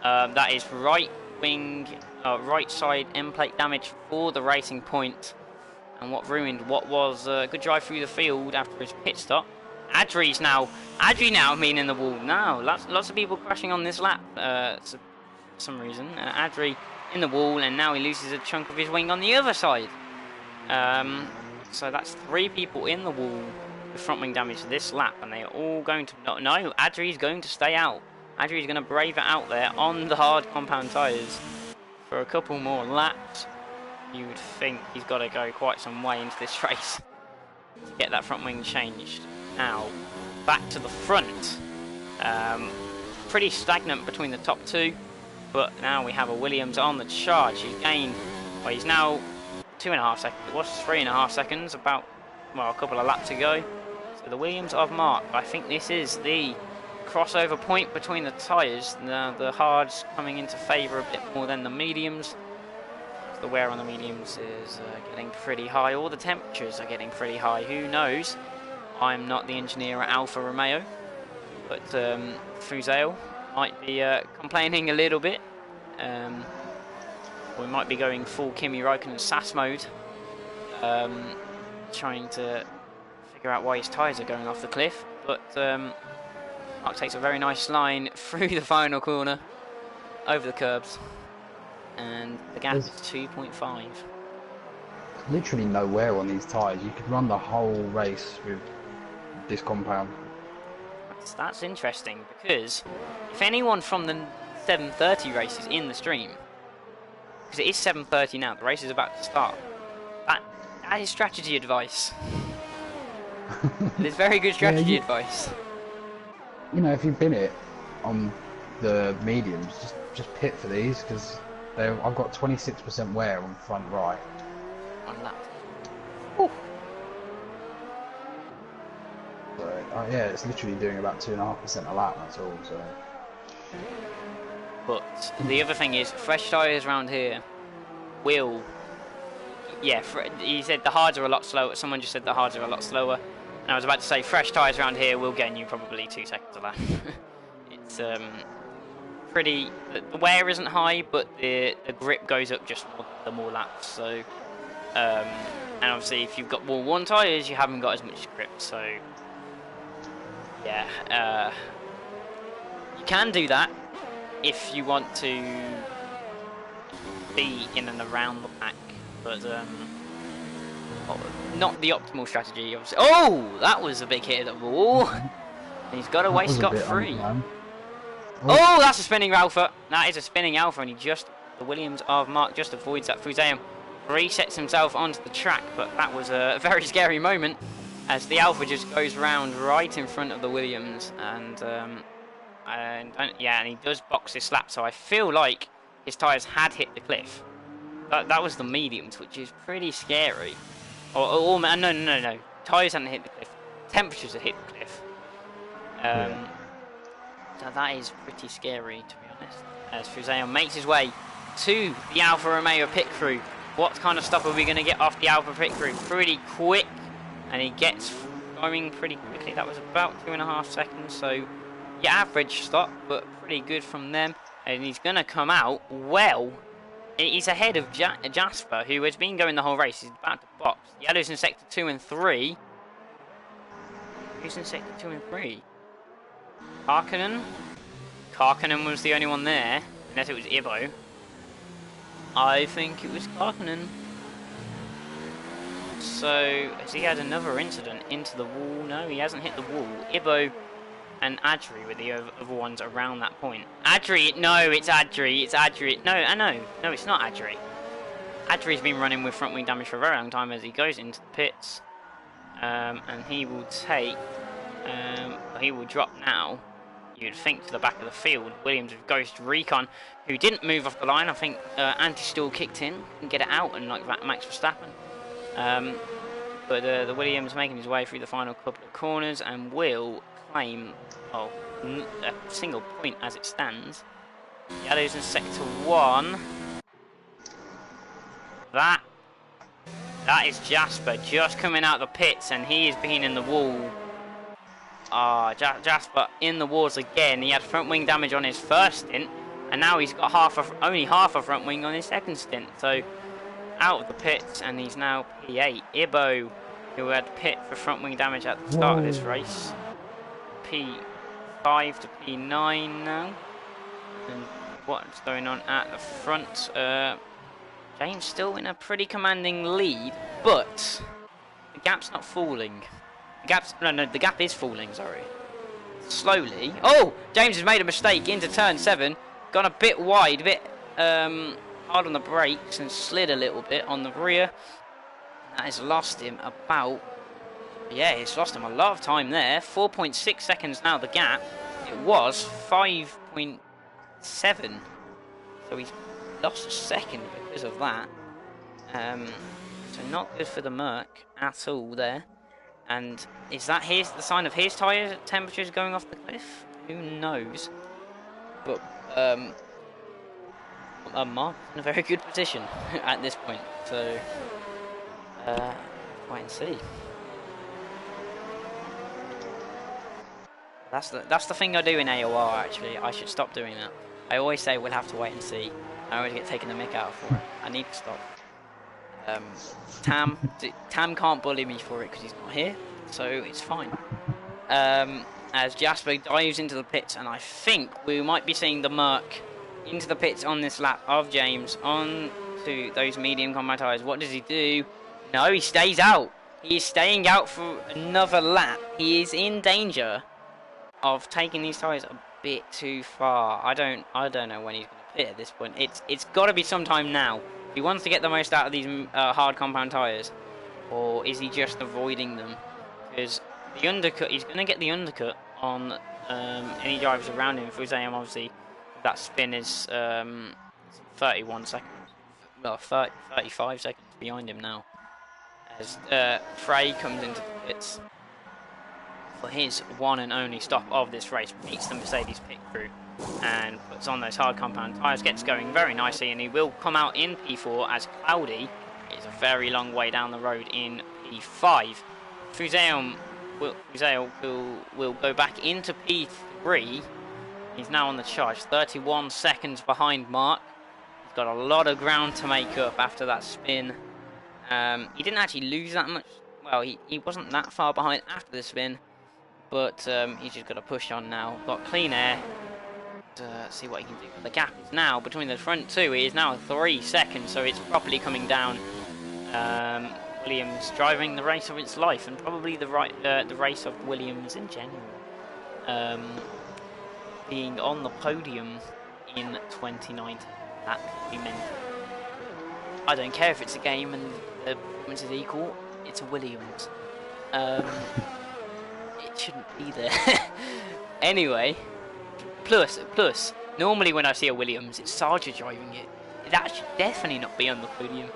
That is right wing, right side end plate damage for the Racing Point. And what ruined what was a good drive through the field after his pit stop. Adri now being in the wall. Now, lots of people crashing on this lap for some reason. Adri in the wall, and now he loses a chunk of his wing on the other side. So that's 3 people in the wall with front wing damage this lap, and they are all going to... No, Adri's going to stay out. Adri's going to brave it out there on the hard compound tyres for a couple more laps. You would think he's got to go quite some way into this race to get that front wing changed. Now, back to the front. Pretty stagnant between the top 2, but now we have a Williams on the charge. He's gained... Well, he's now 2.5 seconds. It was 3.5 seconds, about, well, a couple of laps to go. So the Williams of Mark. I think this is the crossover point between the tyres. The hards coming into favour a bit more than the mediums. The wear on the mediums is getting pretty high. All the temperatures are getting pretty high. Who knows? I'm not the engineer at Alfa Romeo, but Fusail might be complaining a little bit. We might be going full Kimi Räikkönen SAS mode, trying to figure out why his tyres are going off the cliff. But Mark takes a very nice line through the final corner, over the curbs, and the gap is 2.5. Literally no wear on these tyres. You could run the whole race with this compound. That's interesting, because if anyone from the 7:30 race is in the stream, because it is 7:30 now, the race is about to start, that That is strategy advice. It is very good strategy advice. You know, if you bin it on the mediums, just pit for these because I've got 26% wear on front right. On that. So yeah, it's literally doing about 2.5% a lap. That's all. So. But the other thing is, fresh tyres around here will. Yeah, he said the hards are a lot slower. Someone just said the hards are a lot slower. And I was about to say, fresh tyres around here will gain you probably 2 seconds a lap. It's pretty. The wear isn't high, but the grip goes up just the more laps. So, and obviously, if you've got more one tyres, you haven't got as much grip. So, yeah, you can do that if you want to be in and around the pack, but not the optimal strategy, obviously. Oh, that was a big hit at the wall. He's got away scot-free. Oh, that's a spinning Alpha. That is a spinning Alpha, and the Williams of Mark just avoids that. Fuseo resets himself onto the track, but that was a very scary moment as the Alpha just goes round right in front of the Williams, and he does box his lap, so I feel like his tyres had hit the cliff. That was the mediums, which is pretty scary. No. Tyres hadn't hit the cliff. Temperatures had hit the cliff. So that is pretty scary, to be honest. As Fuseo makes his way to the Alfa Romeo pit crew. What kind of stuff are we going to get off the Alfa pit crew? Pretty quick. And he gets going pretty quickly. That was about 2.5 seconds. So, yeah, average stop, but pretty good from them. And he's going to come out well. He's ahead of Jasper, who has been going the whole race. He's about to box. Yellow's in sector 2 and 3. Who's in sector 2 and 3? Karkkonen. Karkkonen was the only one there, unless it was Ibo. I think it was Karkkonen. So, has he had another incident into the wall? No, he hasn't hit the wall. Ibo and Adri were the other ones around that point. Adri, no, it's Adri, it's Adri. No, it's not Adri. Adri's been running with front wing damage for a very long time as he goes into the pits. And he will he will drop now, you'd think, to the back of the field. Williams with Ghost Recon, who didn't move off the line. I think anti-stall kicked in and get it out, and like Max Verstappen. But the Williams making his way through the final couple of corners and will claim a single point as it stands. Yellow's in sector 1. That is Jasper just coming out of the pits, and he is being in the wall. Jasper in the walls again. He had front wing damage on his first stint, and now he's got only half a front wing on his second stint. So out of the pits, and he's now P8. Ibo, who had pit for front wing damage at the start of this race, P5 to P9 now. And what's going on at the front? James still in a pretty commanding lead, but the gap's not falling. The gap is falling, sorry. Slowly. Oh! James has made a mistake into turn 7. Gone a bit wide, a bit hard on the brakes and slid a little bit on the rear. That has lost him about... Yeah, it's lost him a lot of time there. 4.6 seconds now, the gap. It was 5.7. So he's lost a second because of that. So not good for the Merc at all there. And is that the sign of his tyre temperatures going off the cliff? Who knows? But Mark's in a very good position at this point. So wait and see. That's the thing I do in AOR. Actually, I should stop doing that. I always say we'll have to wait and see. I always get taken the mick out for it. I need to stop. Tam can't bully me for it because he's not here, so it's fine. As Jasper dives into the pits, and I think we might be seeing the Merc into the pits on this lap of James on to those medium combat tyres. What does he do? No, he stays out. He is staying out for another lap. He is in danger of taking these tyres a bit too far. I don't know when he's going to pit at this point. It's got to be sometime now. He wants to get the most out of these hard compound tyres. or is he just avoiding them? Because the undercut, he's going to get the undercut on any drivers around him. Fusayam, obviously, that spin is 31 seconds, well, 35 seconds behind him now. As Frey comes into the pits for his one and only stop of this race, beats the Mercedes pit crew and puts on those hard compound tyres, gets going very nicely, and he will come out in P4 as Cloudy is a very long way down the road in P5. Fusayam will go back into P3. He's now on the charge, 31 seconds behind Mark. He's got a lot of ground to make up after that spin. He didn't actually lose that much. Well, he wasn't that far behind after the spin, but he's just got to push on now. Got clean air. See what he can do. The gap is now between the front two. It is now 3 seconds, so it's properly coming down. Williams driving the race of its life, and probably the race of Williams in general. Being on the podium in 2019. That could be mental. I don't care if it's a game and the performance is equal. It's a Williams. It shouldn't be there. Anyway. Plus, normally when I see a Williams, it's Sarger driving it. That should definitely not be on the podium.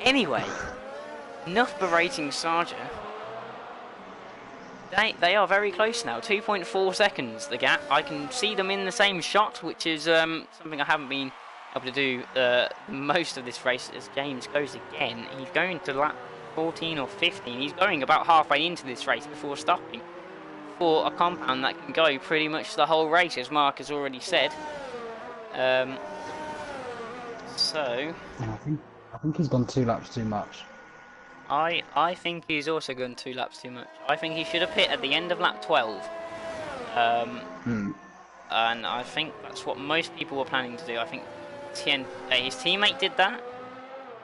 Anyway, enough berating Sarger. They are very close now. 2.4 seconds, the gap. I can see them in the same shot, which is something I haven't been able to do most of this race as James goes again. He's going to lap 14 or 15. He's going about halfway into this race before stopping for a compound that can go pretty much the whole race, as Mark has already said. So I think he's gone 2 laps too much. I think he's also gone 2 laps too much. I think he should have pit at the end of lap 12. And I think that's what most people were planning to do. I think his teammate did that.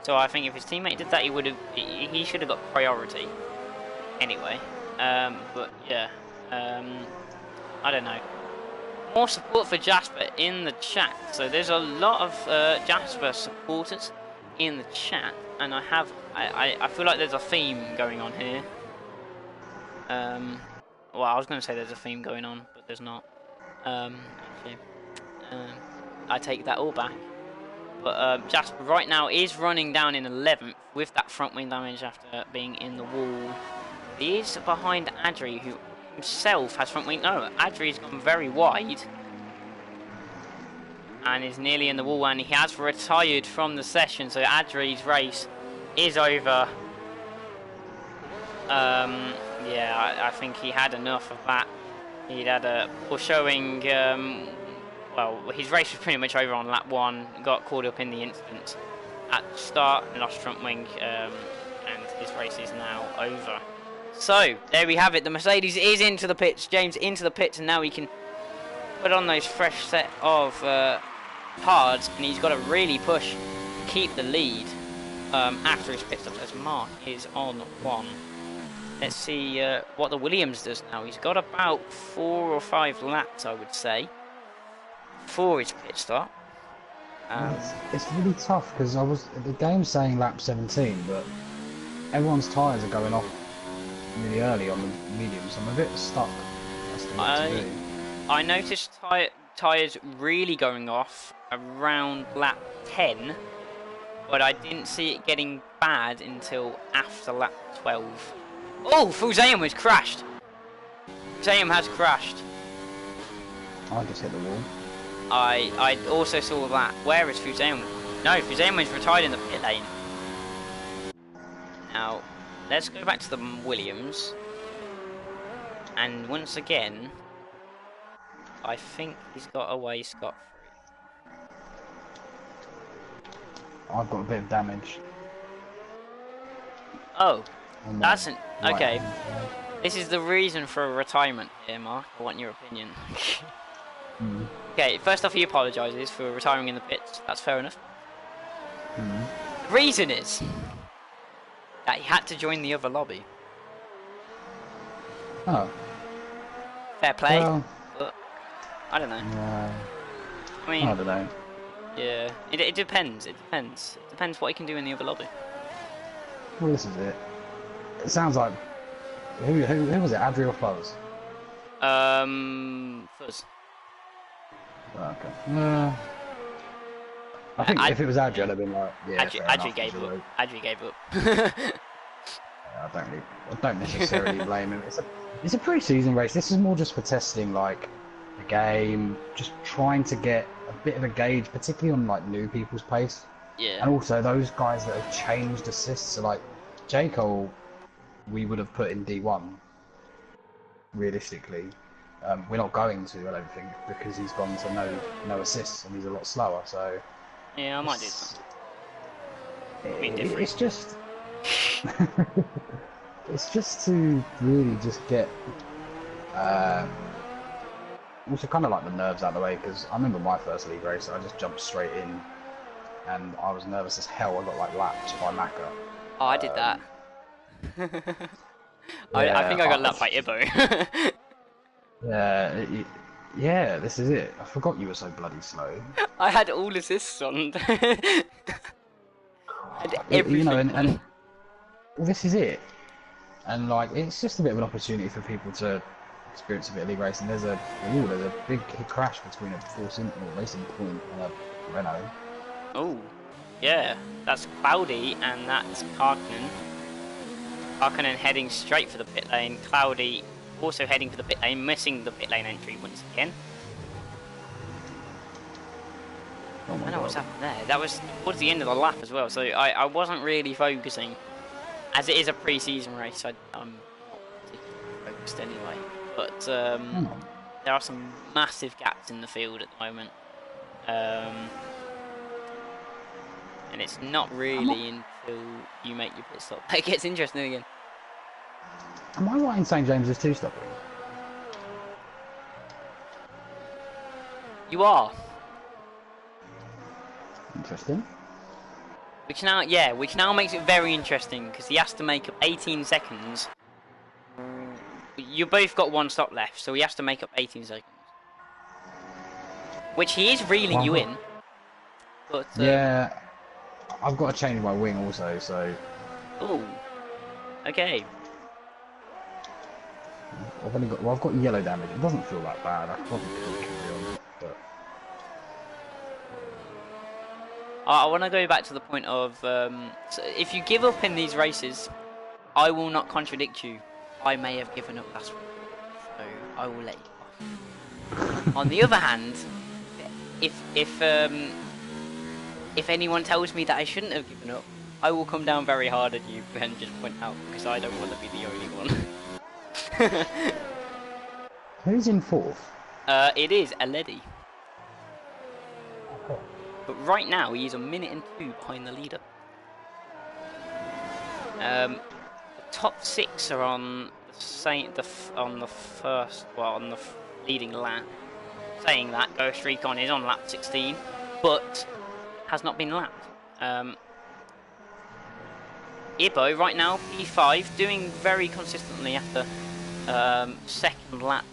So I think if his teammate did that, he should have got priority. Anyway, but yeah. I don't know. More support for Jasper in the chat. So there's a lot of Jasper supporters in the chat, and I feel like there's a theme going on here. Well, I was going to say there's a theme going on, but there's not. Actually, I take that all back. But Jasper right now is running down in 11th with that front wing damage after being in the wall. He is behind Adri, who himself has front wing. No, Adri's gone very wide and is nearly in the wall, and he has retired from the session, so Adri's race is over. Yeah, I think he had enough of that. He'd had a poor showing. Well, his race was pretty much over on lap 1. Got caught up in the incident at the start, lost front wing, and his race is now over. So, there we have it. The Mercedes is into the pits. James into the pits, and now he can put on those fresh set of hards, and he's got to really push to keep the lead after his pit stop, as Mark is on 1. Let's see what the Williams does now. He's got about 4 or 5 laps, I would say, for his pit stop. It's really tough, because the game's saying lap 17, but everyone's tyres are going off really early on the medium, so I'm a bit stuck as to what to do. I noticed tyres really going off around lap 10, but I didn't see it getting bad until after lap 12. Oh, Fusayam has crashed! Fusayam has crashed. I just hit the wall. I also saw that. Where is Fusayam? No, Fusayam is retired in the pit lane. Now, let's go back to the Williams. And once again, I think he's got away scot-free. I've got a bit of damage. Oh, that's an... Right. Okay. This is the reason for a retirement here, Mark. I want your opinion. Okay, first off, he apologises for retiring in the pits. That's fair enough. The reason is that he had to join the other lobby. Oh. Fair play, Well, but I don't know. I mean, I don't know. yeah, it depends. It depends. It depends what he can do in the other lobby. Well, this is it. It sounds like who was it? Adri or Fuzz? Fuzz. Okay. I think if it was Adri, I'd have been like, yeah, fair Adri enough, gave he's up. alright. Adri gave up. I don't necessarily blame him. It's a pre-season race. This is more just for testing, like the game, just trying to get a bit of a gauge, particularly on like new people's pace, Yeah. and also those guys that have changed assists. So like J Cole, we would have put in D1 realistically. We're not going to, I don't think, because he's gone to no assists and he's a lot slower. So Yeah, I might do that. it's just it's just to really just get also kind of like the nerves out of the way, because I remember my first league race, I just jumped straight in and I was nervous as hell. I got like lapped by Maka. Oh, I did that. I think I got lapped by Ibo. Yeah, this is it. I forgot you were so bloody slow. I had all assists on. Had everything. You know, and well, this is it. And like, it's just a bit of an opportunity for people to experience a bit of league racing. There's a big crash between a Racing Point and a Renault. Oh, yeah, that's Cloudy and that's Karkinen. Karkinen heading straight for the pit lane. Cloudy also heading for the pit lane, missing the pit lane entry once again. Oh I my don't know what's God. happened there. That was towards the end of the lap as well, so I wasn't really focusing. As it is a pre-season race, I'm not particularly focused anyway. But there are some massive gaps in the field at the moment. And it's not really until you make your pit stop. It gets interesting again. Am I right in saying James is two-stopping? You are. Interesting. Which now makes it very interesting because he has to make up 18 seconds. You both got one stop left, so he has to make up 18 seconds. Which he is reeling you in. But Yeah, I've got to change my wing also, so oh, okay. I've got yellow damage. It doesn't feel that bad. I probably could carry on, but I want to go back to the point of so if you give up in these races, I will not contradict you. I may have given up last week, so I will let you off. On the other hand, if anyone tells me that I shouldn't have given up, I will come down very hard at you and just point out because I don't want to be the only one. who's in fourth? It is Aledi. But right now he is 1 minute and 2 behind the leader. The top 6 are on the leading lap. Saying that, Ghost Recon is on lap 16, but has not been lapped. Ibo right now P5, doing very consistently after second lap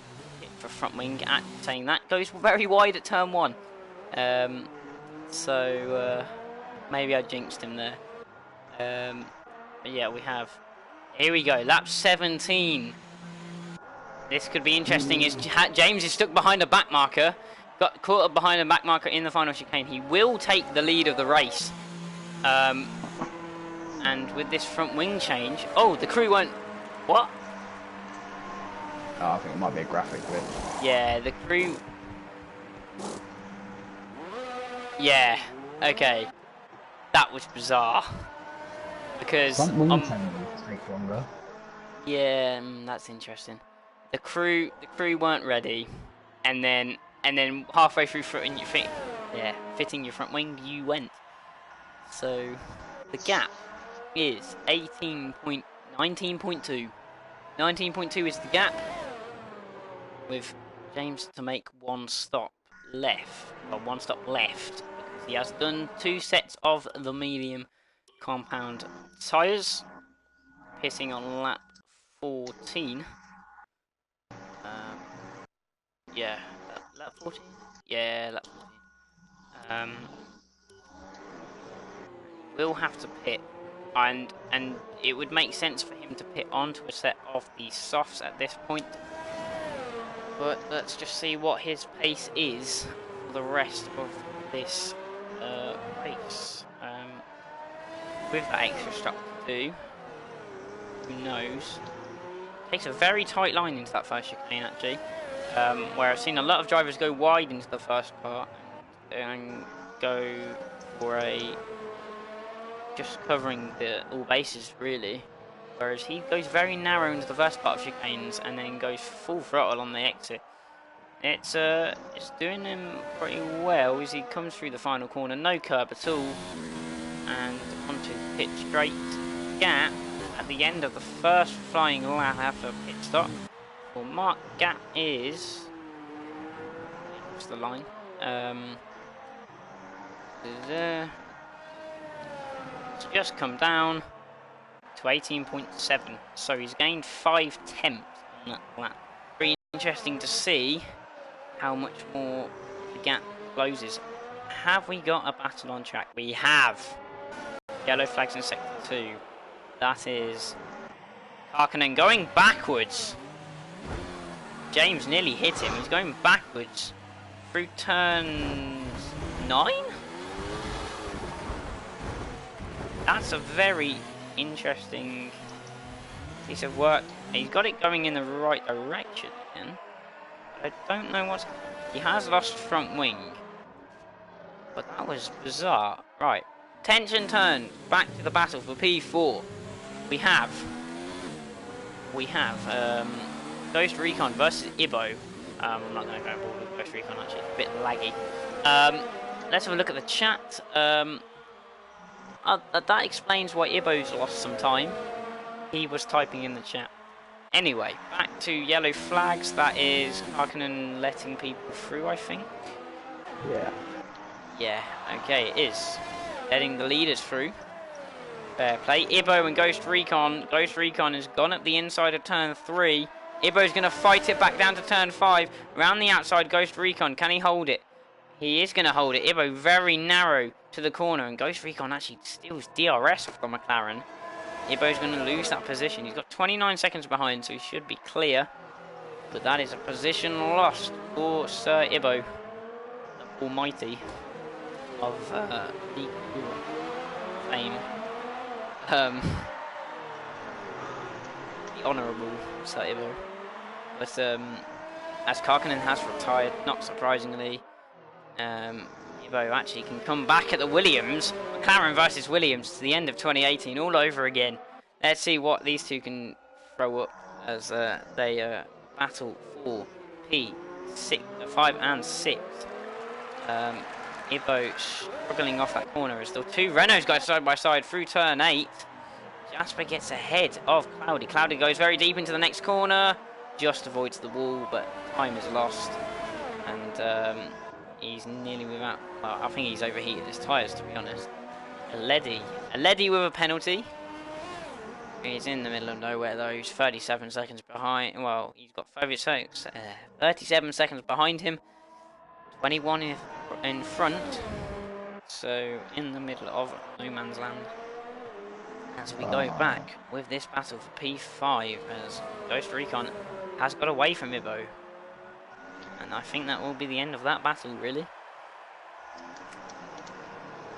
for front wing. Saying that goes very wide at turn 1. So maybe I jinxed him there. But yeah, we have. Here we go, lap 17. This could be interesting. James is stuck behind a back marker. Got caught up behind a back marker in the final chicane. He will take the lead of the race. And with this front wing change... Oh, the crew won't... What? Oh, I think it might be a graphic bit. Yeah, the crew... Yeah, okay. That was bizarre. Because... Front wing changes take longer. Yeah, that's interesting. The crew weren't ready, and then halfway through fitting your front wing, you went. So the gap is 19.2. 19.2 is the gap, with James to make one stop left. Because he has done 2 sets of the medium compound tyres, pitting on lap 14. Yeah, lap 14? Yeah, lap 14. We'll have to pit and it would make sense for him to pit onto a set of the softs at this point. But let's just see what his pace is for the rest of this race. With that extra stop to do, who knows? Takes a very tight line into that first chicane actually, where I've seen a lot of drivers go wide into the first part and go for a just covering all bases really, whereas he goes very narrow into the first part of chicanes and then goes full throttle on the exit. It's doing him pretty well as he comes through the final corner, no curb at all, and onto pit straight gap at the end of the first flying lap after pit stop. Well, Mark Gap is what's the line? It's just come down to 18.7, so he's gained 5 tenths on that lap. Very interesting to see how much more the gap closes. Have we got a battle on track? We have. Yellow flags in sector 2. That is Harkonnen going backwards. James nearly hit him. He's going backwards through turns 9. That's a very interesting piece of work. He's got it going in the right direction again. I don't know what's... He has lost front wing. But that was bizarre. Right. Tension turn. Back to the battle for P4. We have Ghost Recon versus Ibo. I'm not going to go ball with Ghost Recon actually. It's a bit laggy. Let's have a look at the chat. That explains why Ibo's lost some time. He was typing in the chat. Anyway, back to yellow flags. That is Harkonnen letting people through, I think. Yeah. Yeah, okay, it is. Letting the leaders through. Fair play. Ibo and Ghost Recon. Ghost Recon has gone up the inside of turn 3. Ibo's going to fight it back down to turn 5. Round the outside, Ghost Recon. Can he hold it? He is going to hold it. Ibo very narrow to the corner, and Ghost Recon actually steals DRS from McLaren. Ibo's going to lose that position. He's got 29 seconds behind, so he should be clear. But that is a position lost for Sir Ibo, the almighty of the fame. The honourable Sir Ibo. But as Harkonnen has retired, not surprisingly, Ibo actually can come back at the Williams. McLaren versus Williams to the end of 2018 all over again. Let's see what these two can throw up as they battle for P6, 5 and 6. Ibo struggling off that corner as the two Renaults go side by side through turn 8. Jasper gets ahead of Cloudy. Cloudy goes very deep into the next corner, just avoids the wall, but time is lost. And he's nearly without... Well, I think he's overheated his tyres, to be honest. Aledi with a penalty. He's in the middle of nowhere, though. He's 37 seconds behind. Well, he's got 37 seconds behind him. 21 in front. So, in the middle of no man's land. As we go back with this battle for P5, as Ghost Recon has got away from Ibo. And I think that will be the end of that battle, really.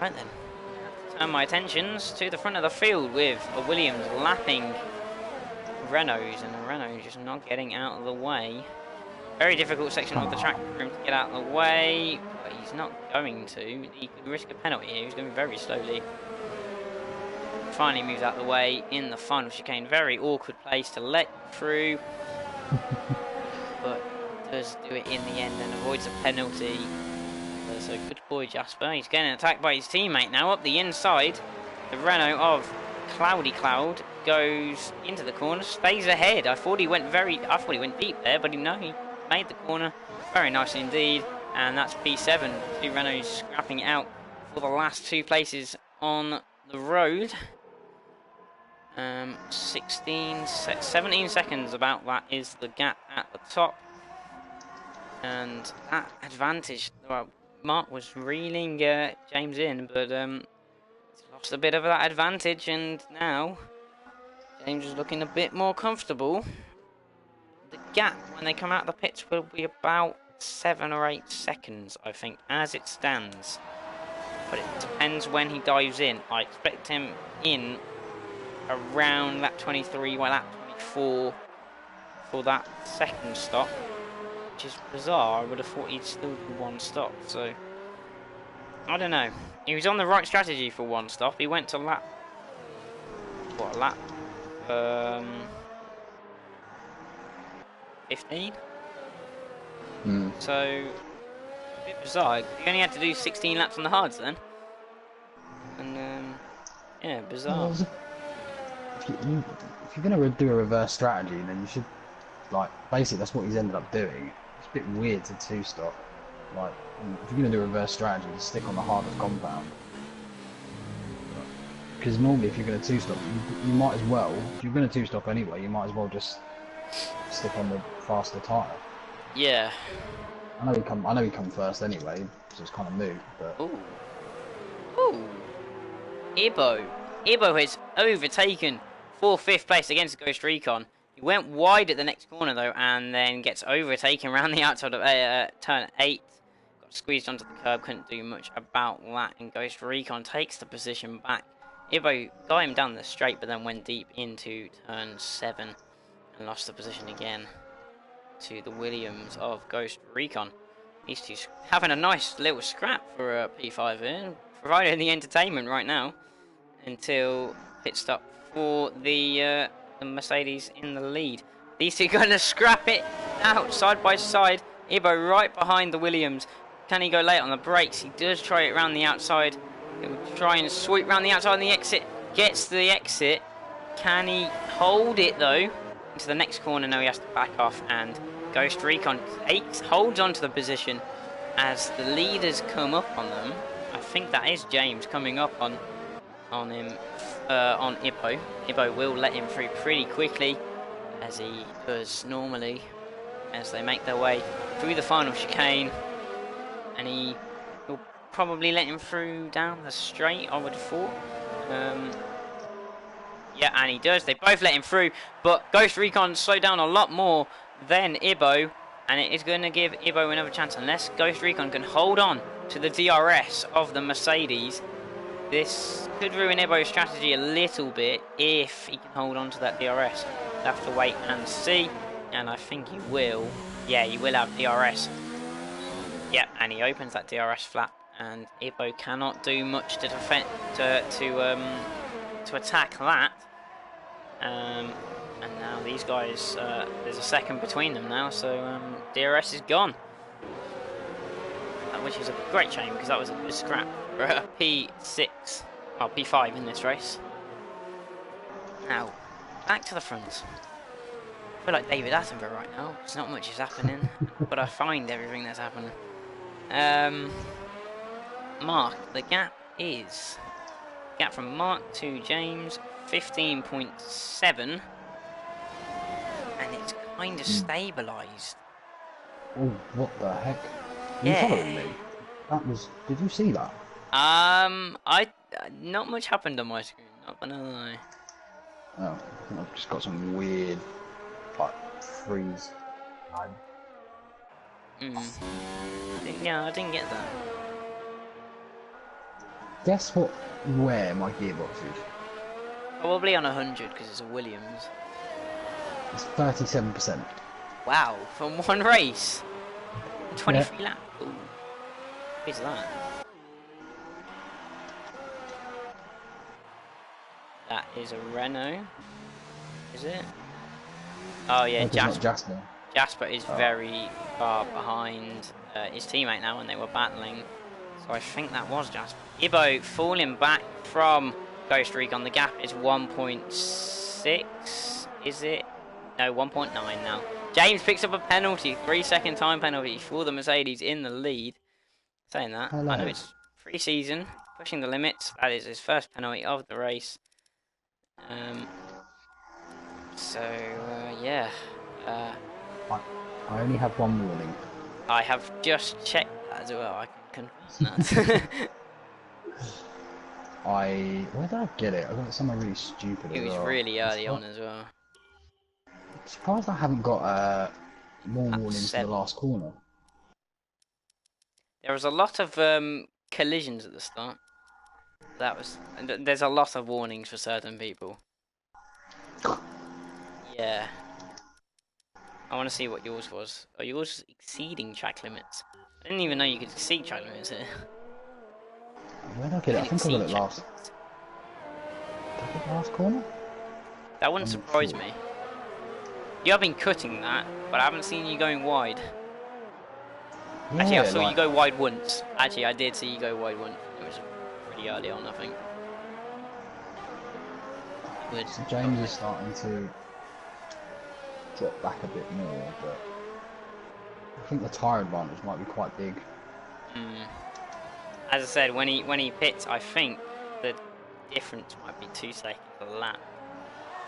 Right then. Turn my attentions to the front of the field with a Williams lapping Renaults, and the Renault just not getting out of the way. Very difficult section of the track for him to get out of the way, but he's not going to. He could risk a penalty here. He's going very slowly. Finally moves out of the way in the final chicane. Very awkward place to let through, but does do it in the end and avoids a penalty. So good boy Jasper. He's getting attacked by his teammate now up the inside. The Renault of Cloudy Cloud goes into the corner, stays ahead. I thought he went deep there, but no, he made the corner very nicely indeed. And that's P7. Two Renaults scrapping out for the last two places on the road. 17 seconds about that is the gap at the top. And that advantage, well, Mark was reeling James in, but lost a bit of that advantage, and now James is looking a bit more comfortable. The gap when they come out of the pits will be about 7 or 8 seconds, I think, as it stands. But it depends when he dives in. I expect him in around lap 23, well, lap 24 for that second stop, which is bizarre. I would have thought he'd still do one stop, so I don't know. He was on the right strategy for one stop. He went to lap, what, lap 15? So, a bit bizarre. He only had to do 16 laps on the hards then. And, yeah, bizarre. Well, if you're going to do a reverse strategy, then you should, like, basically that's what he's ended up doing. It's a bit weird to two-stop. Like, if you're going to do a reverse strategy, just stick on the hardest compound. Because normally if you're going to two-stop, you might as well, if you're going to two-stop anyway, you might as well just stick on the faster tyre. Yeah. I know he come first anyway, so it's kind of moot, but... Ooh. Ooh. Ibo. Ibo has overtaken for 5th place against Ghost Recon. He went wide at the next corner though, and then gets overtaken around the outside of turn 8. Got squeezed onto the curb, couldn't do much about that, and Ghost Recon takes the position back. Ibo got him down the straight, but then went deep into turn 7 and lost the position again to the Williams of Ghost Recon. These two having a nice little scrap for P5 here, providing the entertainment right now until pit stop for the Mercedes in the lead. These two going to scrap it out side by side. Ibo right behind the Williams. Can he go late on the brakes? He does try it around the outside. He will try and sweep around the outside on the exit. Gets to the exit. Can he hold it though? Into the next corner. No, he has to back off, and Ghost Recon holds on to the position as the leaders come up on them. I think that is James coming up on him, on Ibo. Ibo will let him through pretty quickly, as he does normally, as they make their way through the final chicane, and he will probably let him through down the straight, I would have thought. Yeah, and he does. They both let him through, but Ghost Recon slowed down a lot more than Ibo, and it is going to give Ibo another chance unless Ghost Recon can hold on to the DRS of the Mercedes. This could ruin Ibo's strategy a little bit if he can hold on to that DRS. We'll have to wait and see, and I think he will. Yeah, he will have DRS. Yeah, and he opens that DRS flap, and Ibo cannot do much to defend to attack that. And now these guys, there's a second between them now, so DRS is gone. Which is a great shame, because that was a good scrap for P6, well, P5 in this race. Now, back to the front. I feel like David Attenborough right now. There's not much is happening, but I find everything that's happening. Mark, the gap from Mark to James, 15.7, and it's kind of stabilised. Oh, what the heck? Are Yeah. you following me? That was... Did you see that? Not much happened on my screen, not gonna lie. Oh, I think I've just got some weird, like, freeze. Yeah, I didn't get that. Guess where my gearbox is? Probably on 100 because it's a Williams. It's 37%. Wow, from one race. 23 laps. Ooh. What is that? That is a Renault. Is it? Oh yeah, Jasper. Jasper is very far behind his teammate now, and they were battling. So I think that was Jasper. Ibo falling back from Ghost Recon. The gap is 1.6. Is it? No, 1.9 now. James picks up a penalty, 3-second time penalty for the Mercedes in the lead. Saying that, Hello. I know it's pre-season, pushing the limits. That is his first penalty of the race. Yeah. I only have one warning. I have just checked that as well. I can confirm that. Where did I get it? I got it somewhere really stupid It as was well. really early on as well. I'm surprised I haven't got more Lap warnings to the 7. last corner. There was a lot of collisions at the start. And there's a lot of warnings for certain people. Yeah. I want to see what yours was. Oh, yours was exceeding track limits. I didn't even know you could exceed track limits here. Where did I get it? I think I got it last. Did I get the last corner? That wouldn't surprise me. You have been cutting that, but I haven't seen you going wide. Yeah, Actually, I saw you go wide once. Actually, I did see you go wide once. It was pretty early on, I think. Good. So James is starting to drop back a bit more, but I think the tyre advantage might be quite big. As I said, when he pits, I think the difference might be 2 seconds a lap.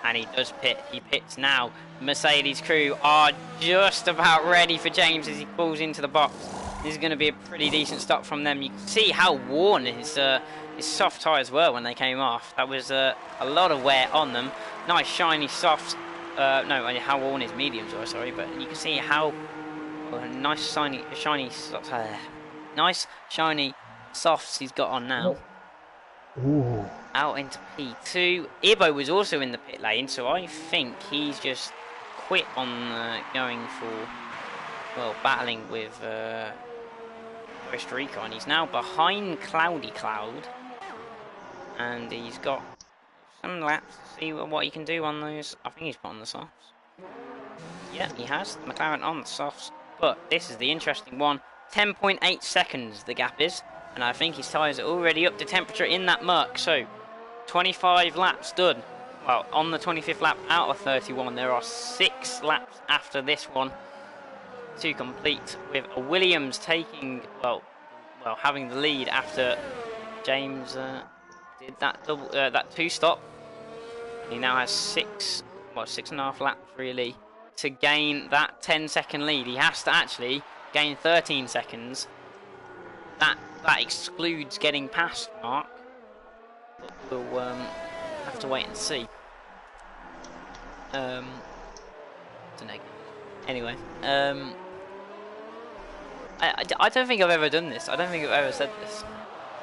And he does pit. He pits now. Mercedes crew are just about ready for James as he pulls into the box. This is going to be a pretty decent stop from them. You can see how worn his soft tyres were when they came off. That was a lot of wear on them. Nice shiny soft. No, how worn his mediums were. Sorry, but you can see how nice nice shiny softs he's got on now. Ooh. Out into P2. Ibo was also in the pit lane, so I think he's just quit on going for, well, battling with Costa Rica, and he's now behind Cloudy Cloud, and he's got some laps to see what he can do on those. I think he's put on the softs. Yeah, he has. McLaren on the softs, but this is the interesting one. 10.8 seconds the gap is, and I think his tyres are already up to temperature in that Merc, so 25 laps done. Well, on the 25th lap out of 31, there are 6 laps after this one to complete, with Williams taking, well, having the lead after James did that that 2-stop. He now has 6.5 laps really to gain that 10-second lead. He has to actually gain 13 seconds. That excludes getting past Mark. We'll have to wait and see. It's a negative. Anyway, I don't think I've ever done this. I don't think I've ever said this.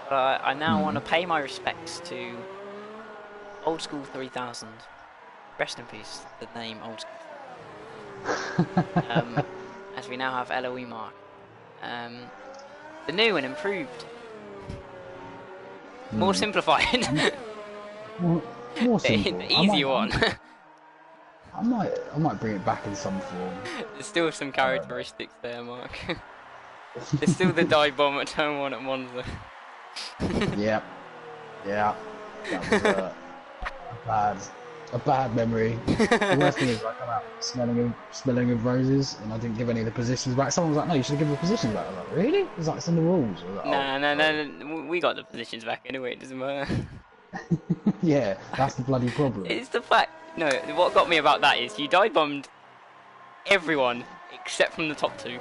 But I now want to pay my respects to Old School 3000. Rest in peace, the name Old School. As we now have LOE Mark. The new and improved. More simplified. more simple. The easy one. I might bring it back in some form. There's still some characteristics there, Mark. There's still the dive bomb at turn 1 at Monza. Yeah. That was a bad memory. The worst thing is, I come out smelling of roses, and I didn't give any of the positions back. Someone was like, "No, you should give the positions back." I was like, "Really?" It's like, it's in the rules. I was like, No, we got the positions back anyway. It doesn't matter. Yeah, that's the bloody problem. It's the fact. No, what got me about that is you dive bombed everyone except from the top 2.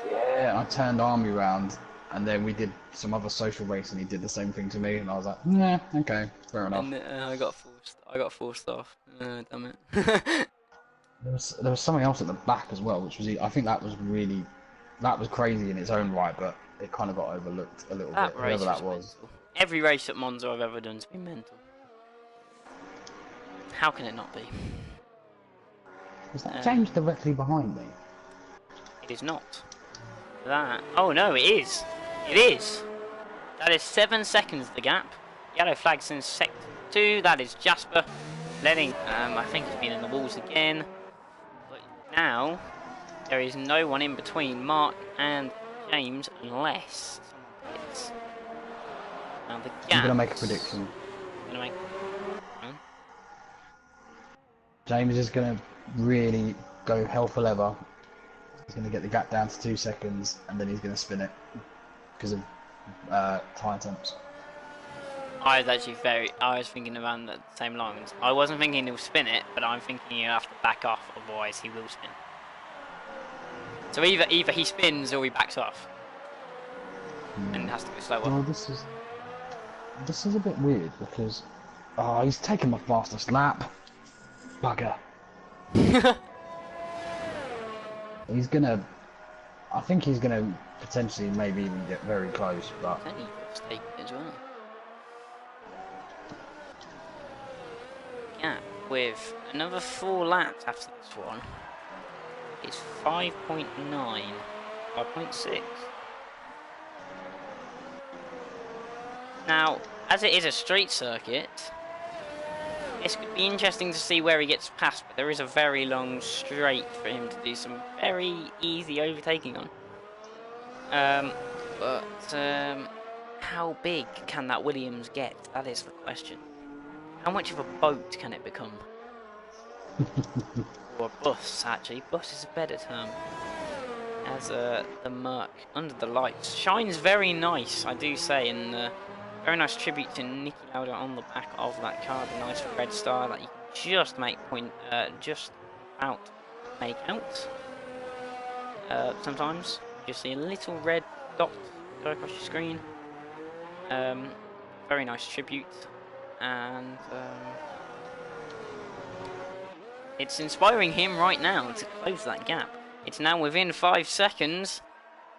Yeah, I turned Army round, and then we did some other social race, and he did the same thing to me, and I was like, "Yeah, okay, fair enough." And I got forced off. Damn it. There was something else at the back as well, which was, I think that was crazy in its own right, but it kind of got overlooked a little bit. Whoever that was. Mental. Every race at Monza I've ever done's been mental. How can it not be? Was that James directly behind me? It is not. That. Oh no, it is. It is. That is 7 seconds the gap. Yellow flag since sector 2. That is Jasper. Letting. I think he's been in the walls again. But now there is no one in between Mark and James unless someone hits. Now the gap. I'm gonna make a prediction. James is going to really go hell for leather. He's going to get the gap down to 2 seconds, and then he's going to spin it because of tyre temps. I was thinking around the same lines. I wasn't thinking he'll spin it, but I'm thinking he'll have to back off, otherwise he will spin. So either he spins or he backs off, and has to go slower. Well, This is a bit weird because he's taken my fastest lap. Bugger. He's gonna. I think he's gonna potentially maybe even get very close, but. Any mistake as well. Gap with another 4 laps after this one is 5.9, 5.6. Now, as it is a straight circuit, it's going to be interesting to see where he gets past, but there is a very long straight for him to do some very easy overtaking on. How big can that Williams get? That is the question. How much of a boat can it become? Or a bus, actually. Bus is a better term. As the Merc, under the lights, shines very nice, I do say, and very nice tribute to Niki Lauda on the back of that car. The nice red star that you can just just about make out. Sometimes you just see a little red dot go across your screen. Very nice tribute. And it's inspiring him right now to close that gap. It's now within 5 seconds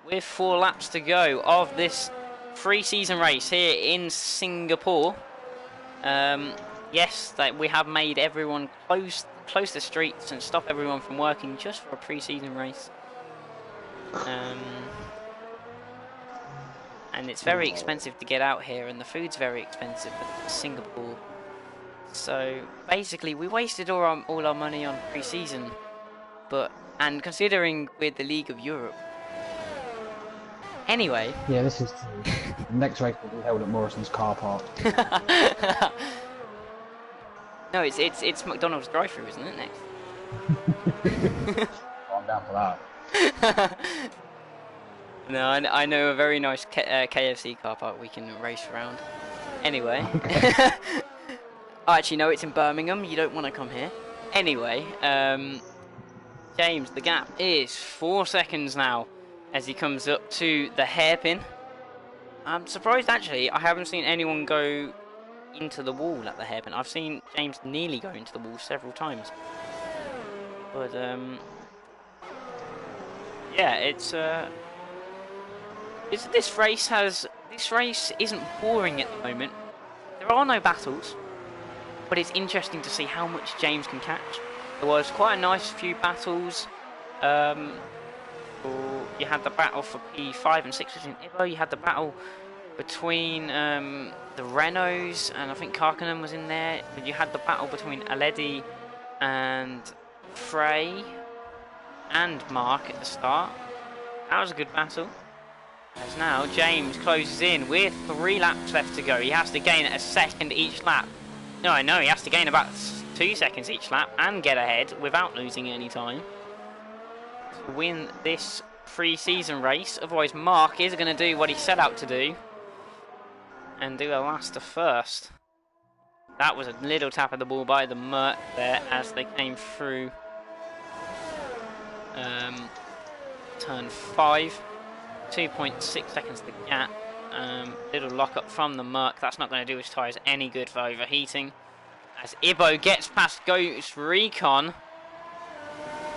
with 4 laps to go of this pre-season race here in Singapore. Yes, that we have made everyone close the streets and stop everyone from working just for a pre-season race. And it's very expensive to get out here, and the food's very expensive in Singapore. So basically, we wasted all our money on pre-season, and considering we're the League of Europe. Anyway. Yeah, this is true. The next race will be held at Morrison's car park. No, it's McDonald's drive-thru, isn't it? Next. I'm down for that. No, I know a very nice KFC car park we can race around. Anyway. Actually, no, it's in Birmingham. You don't want to come here. Anyway, James, the gap is 4 seconds now as he comes up to the hairpin. I'm surprised, actually, I haven't seen anyone go into the wall at the hairpin. I've seen James nearly go into the wall several times. But, yeah, this race isn't boring at the moment. There are no battles, but it's interesting to see how much James can catch. There was quite a nice few battles. You had the battle for P5 and 6 in Ibo. You had the battle between the Renaults, and I think Karkonen was in there. But you had the battle between Aledi and Frey and Mark at the start. That was a good battle. As now James closes in with 3 laps left to go. He has to gain a second each lap. No, he has to gain about 2 seconds each lap and get ahead without losing any time to win this pre-season race. Otherwise, Mark is going to do what he set out to do and do a last to first. That was a little tap of the ball by the Merc there as they came through turn 5. 2.6 seconds the gap. Little lock up from the Merc. That's not going to do his tyres any good for overheating. As Ibo gets past Ghost Recon.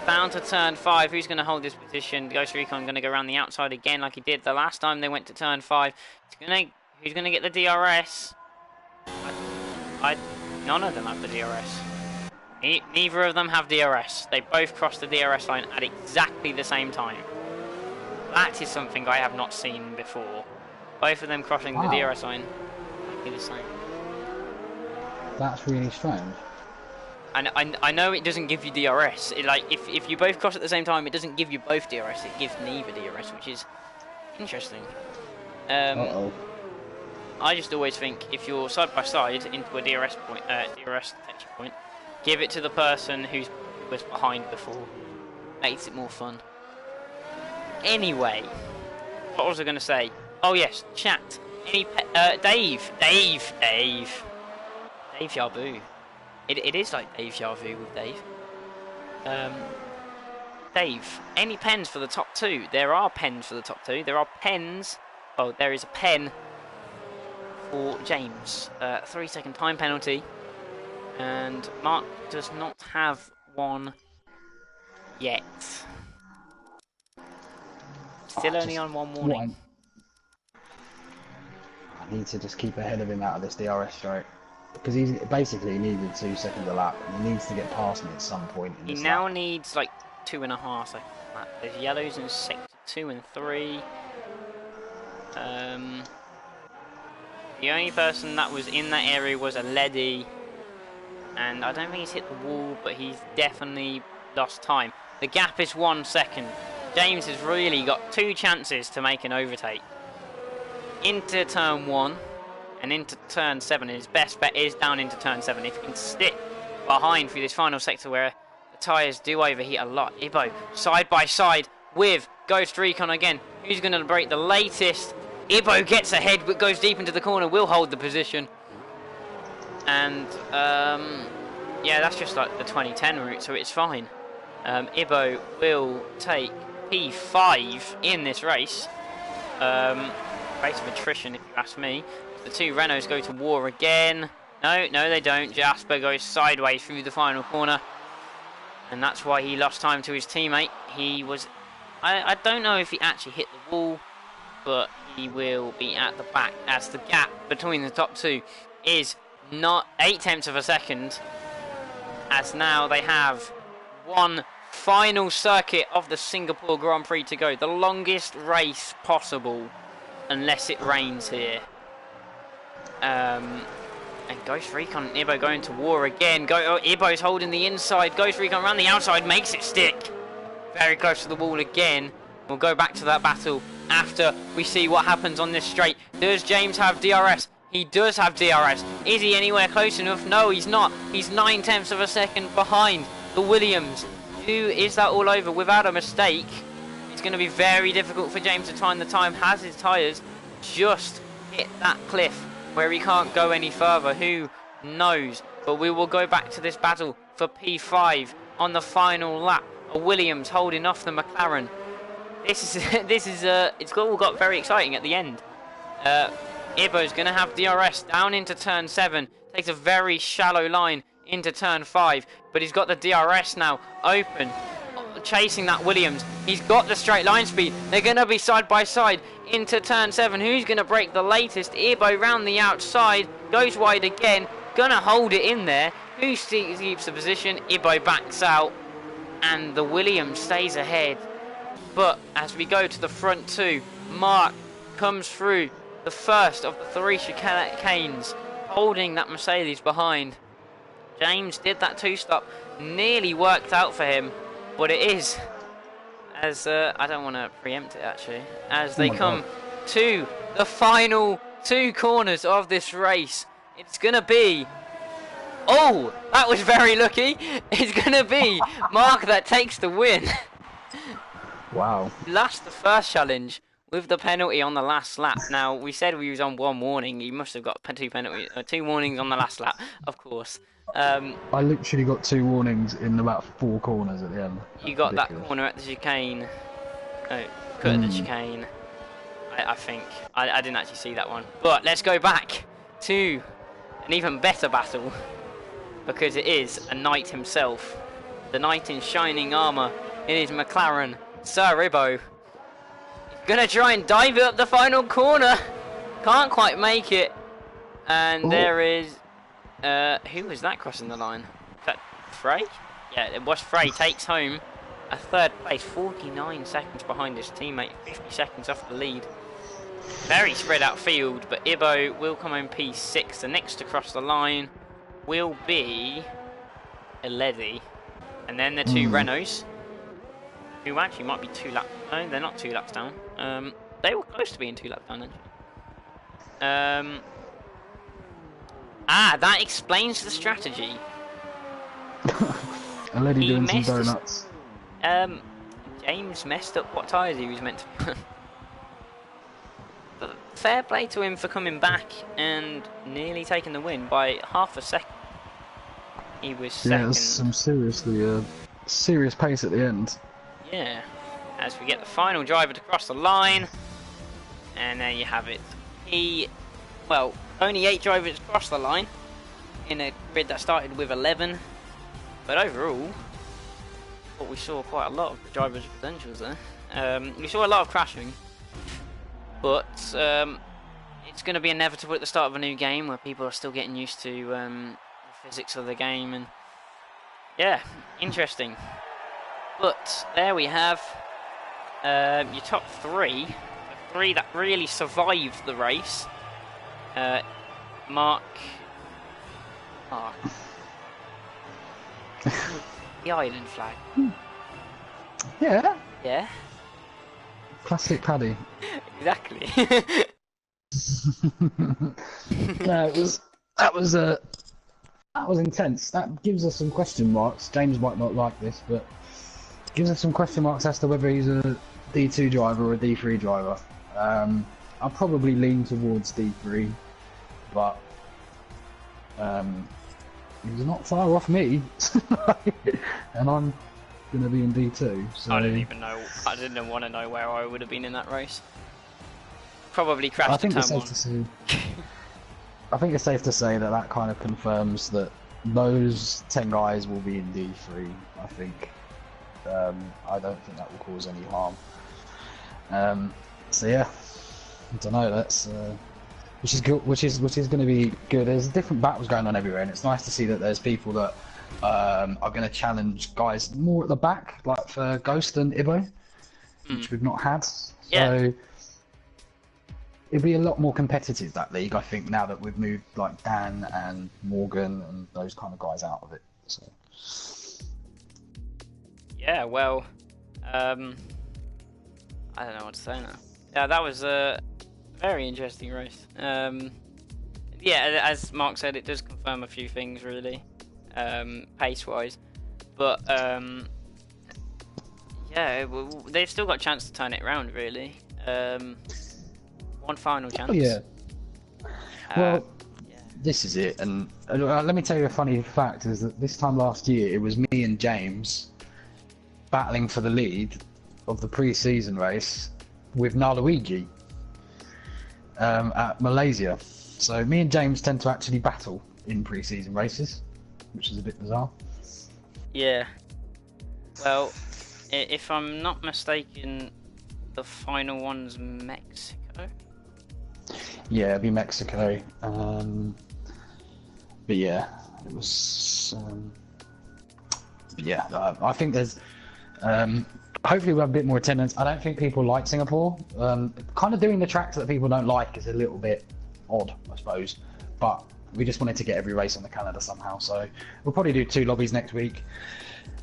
Down to turn 5. Who's going to hold this position? Ghost Recon going to go around the outside again like he did the last time they went to turn 5. Who's going to get the DRS? None of them have the DRS. Neither of them have DRS. They both crossed the DRS line at exactly the same time. That is something I have not seen before. Both of them crossing the DRS line exactly the same. That's really strange. And I know it doesn't give you DRS. If you both cross at the same time, it doesn't give you both DRS. It gives neither DRS, which is interesting. I just always think if you're side by side into a DRS detection point, give it to the person who was behind before. Makes it more fun. Anyway, what was I going to say? Oh yes, chat. Dave Yabu. It is like Dave Yavu with Dave. Dave, any pens for the top 2? There are pens for the top 2. There are pens. Oh, there is a pen for James. 3-second time penalty. And Mark does not have one yet. Still only on one warning. I need to just keep ahead of him out of this DRS straight. Because he's basically needed 2 seconds a lap. He needs to get past me at some point in this He now lap. needs like 2.5 seconds. There's yellows in sector 2 and 3. The only person that was in that area was a Leddy. And I don't think he's hit the wall, but he's definitely lost time. The gap is 1 second. James has really got 2 chances to make an overtake. Into turn 1 and into turn 7. His best bet is down into turn 7. If he can stick behind through this final sector where the tyres do overheat a lot. Ibo side by side with Ghost Recon again. Who's going to break the latest? Ibo gets ahead but goes deep into the corner. Will hold the position. And yeah, that's just like the 2010 route, so it's fine. Ibo will take P5 in this race. Race of attrition, if you ask me. The 2 Renaults go to war again. No, they don't. Jasper goes sideways through the final corner. And that's why he lost time to his teammate. He was... I don't know if he actually hit the wall, but he will be at the back as the gap between the top 2 is not 0.8 of a second, as now they have one final circuit of the Singapore Grand Prix to go, the longest race possible unless it rains here. And Ghost Recon and Ibo going to war again. Ibo's holding the inside. Ghost Recon around the outside, makes it stick. Very close to the wall again. We'll go back to that battle after we see what happens on this straight. Does James have DRS? He does have DRS. Is he anywhere close enough? No, he's not. He's 0.9 of a second behind the Williams. Is that all over without a mistake? It's going to be very difficult for James to find the time. Has his tyres just hit that cliff where he can't go any further? Who knows? But we will go back to this battle for P5 on the final lap. A Williams holding off the McLaren. This is it's all got very exciting at the end. Ibo's going to have DRS down into turn 7. Takes a very shallow line into turn 5. But he's got the DRS now open. Chasing that Williams. He's got the straight line speed. They're going to be side by side into turn 7. Who's going to break the latest? Ibo round the outside. Goes wide again. Going to hold it in there. Who keeps the position? Ibo backs out. And the Williams stays ahead. But as we go to the front 2, Mark comes through the first of the 3 chicanes, holding that Mercedes behind. James did that 2-stop, nearly worked out for him, but it is, as I don't want to preempt it actually, as they come to the final 2 corners of this race. It's going to be, oh, that was very lucky. It's going to be Mark that takes the win. Wow. Lost the first challenge with the penalty on the last lap. Now, we said we was on 1 warning. He must have got 2 warnings on the last lap, of course. I literally got 2 warnings in about 4 corners at the end. You got ridiculous. That corner at the chicane. Oh, cut at the chicane. I think. I didn't actually see that one. But let's go back to an even better battle. Because it is a knight himself. The knight in shining armour. It is McLaren. Sir Ibo. Gonna try and dive it up the final corner. Can't quite make it. And there is... who was that crossing the line? Was that Frey? Yeah, it was Frey. Takes home a 3rd place. 49 seconds behind his teammate. 50 seconds off the lead. Very spread out field. But Ibo will come home P6. The next to cross the line will be Eledi. And then the 2 Renaults. Who actually might be 2 laps. No, they're not 2 laps down. They were close to being 2 laps down, actually. That explains the strategy. Eledi doing some donuts. James messed up what tyres he was meant to put. But fair play to him for coming back and nearly taking the win by half a second. He was second. Yeah, there's some seriously serious pace at the end. Yeah, as we get the final driver to cross the line, and there you have it. Only 8 drivers crossed the line in a grid that started with 11. But overall, what we saw quite a lot of the drivers' potentials there. We saw a lot of crashing, but it's going to be inevitable at the start of a new game where people are still getting used to the physics of the game, and yeah, interesting. But there we have your top 3, the 3 that really survived the race. Mark. The island flag. Yeah. Yeah. Classic Paddy. Exactly. No, that was intense. That gives us some question marks. James might not like this, but gives us some question marks as to whether he's a D2 driver or a D3 driver. I'll probably lean towards D3, but he's not far off me, and I'm gonna be in D2. So I don't even know. I didn't want to know where I would have been in that race. Probably crashed I think at it's turn safe 1. to say. I think it's safe to say that that kind of confirms that those 10 guys will be in D3. I think. I don't think that will cause any harm. So yeah, I don't know. That's which is good. Which is going to be good. There's different battles going on everywhere, and it's nice to see that there's people that are going to challenge guys more at the back, like for Ghost and Ibo, which we've not had. Yeah. So it'll be a lot more competitive, that league, I think, now that we've moved like Dan and Morgan and those kind of guys out of it. So. Yeah, well, I don't know what to say now. Yeah, that was a very interesting race. Yeah, as Mark said, it does confirm a few things, really, pace-wise. But, yeah, they've still got a chance to turn it around, really. One final chance. Oh, yeah. Well, yeah. this is it. And let me tell you a funny fact, is that this time last year, it was me and James battling for the lead of the pre-season race with Naluigi at Malaysia. So me and James tend to actually battle in pre-season races, which is a bit bizarre. Yeah. Well, if I'm not mistaken, the final one's Mexico. Yeah, it'd be Mexico. But yeah, it was. Yeah, I think there's. Hopefully we'll have a bit more attendance. I don't think people like Singapore. Kind of doing the tracks that people don't like is a little bit odd, I suppose. But we just wanted to get every race on the calendar somehow. So we'll probably do 2 lobbies next week.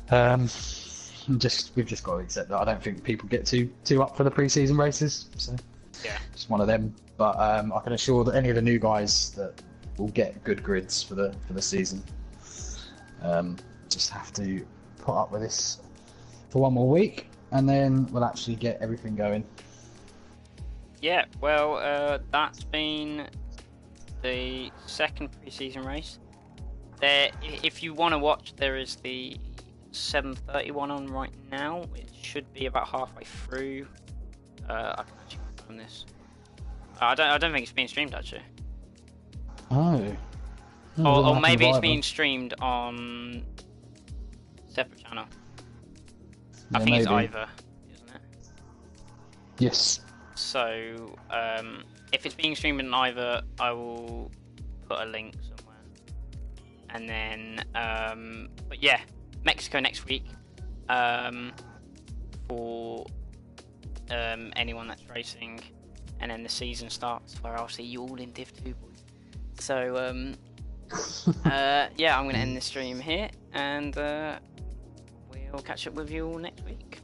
We've just got to accept that. I don't think people get too up for the pre-season races. So Yeah. it's one of them. But I can assure that any of the new guys that will get good grids for the season. Just have to put up with this for one more week, and then we'll actually get everything going. Yeah, well, that's been the second pre-season race. There, if you want to watch, there is the 7:31 on right now. It should be about halfway through. I can actually confirm this. I don't think it's being streamed actually. Oh. Or maybe it's being streamed on a separate channel. I think it's either, isn't it? Yes. So, if it's being streamed on either, I will put a link somewhere. And then, but yeah, Mexico next week, for anyone that's racing, and then the season starts where I'll see you all in Div 2, boys. So, yeah, I'm going to end the stream here, and we'll catch up with you all next week.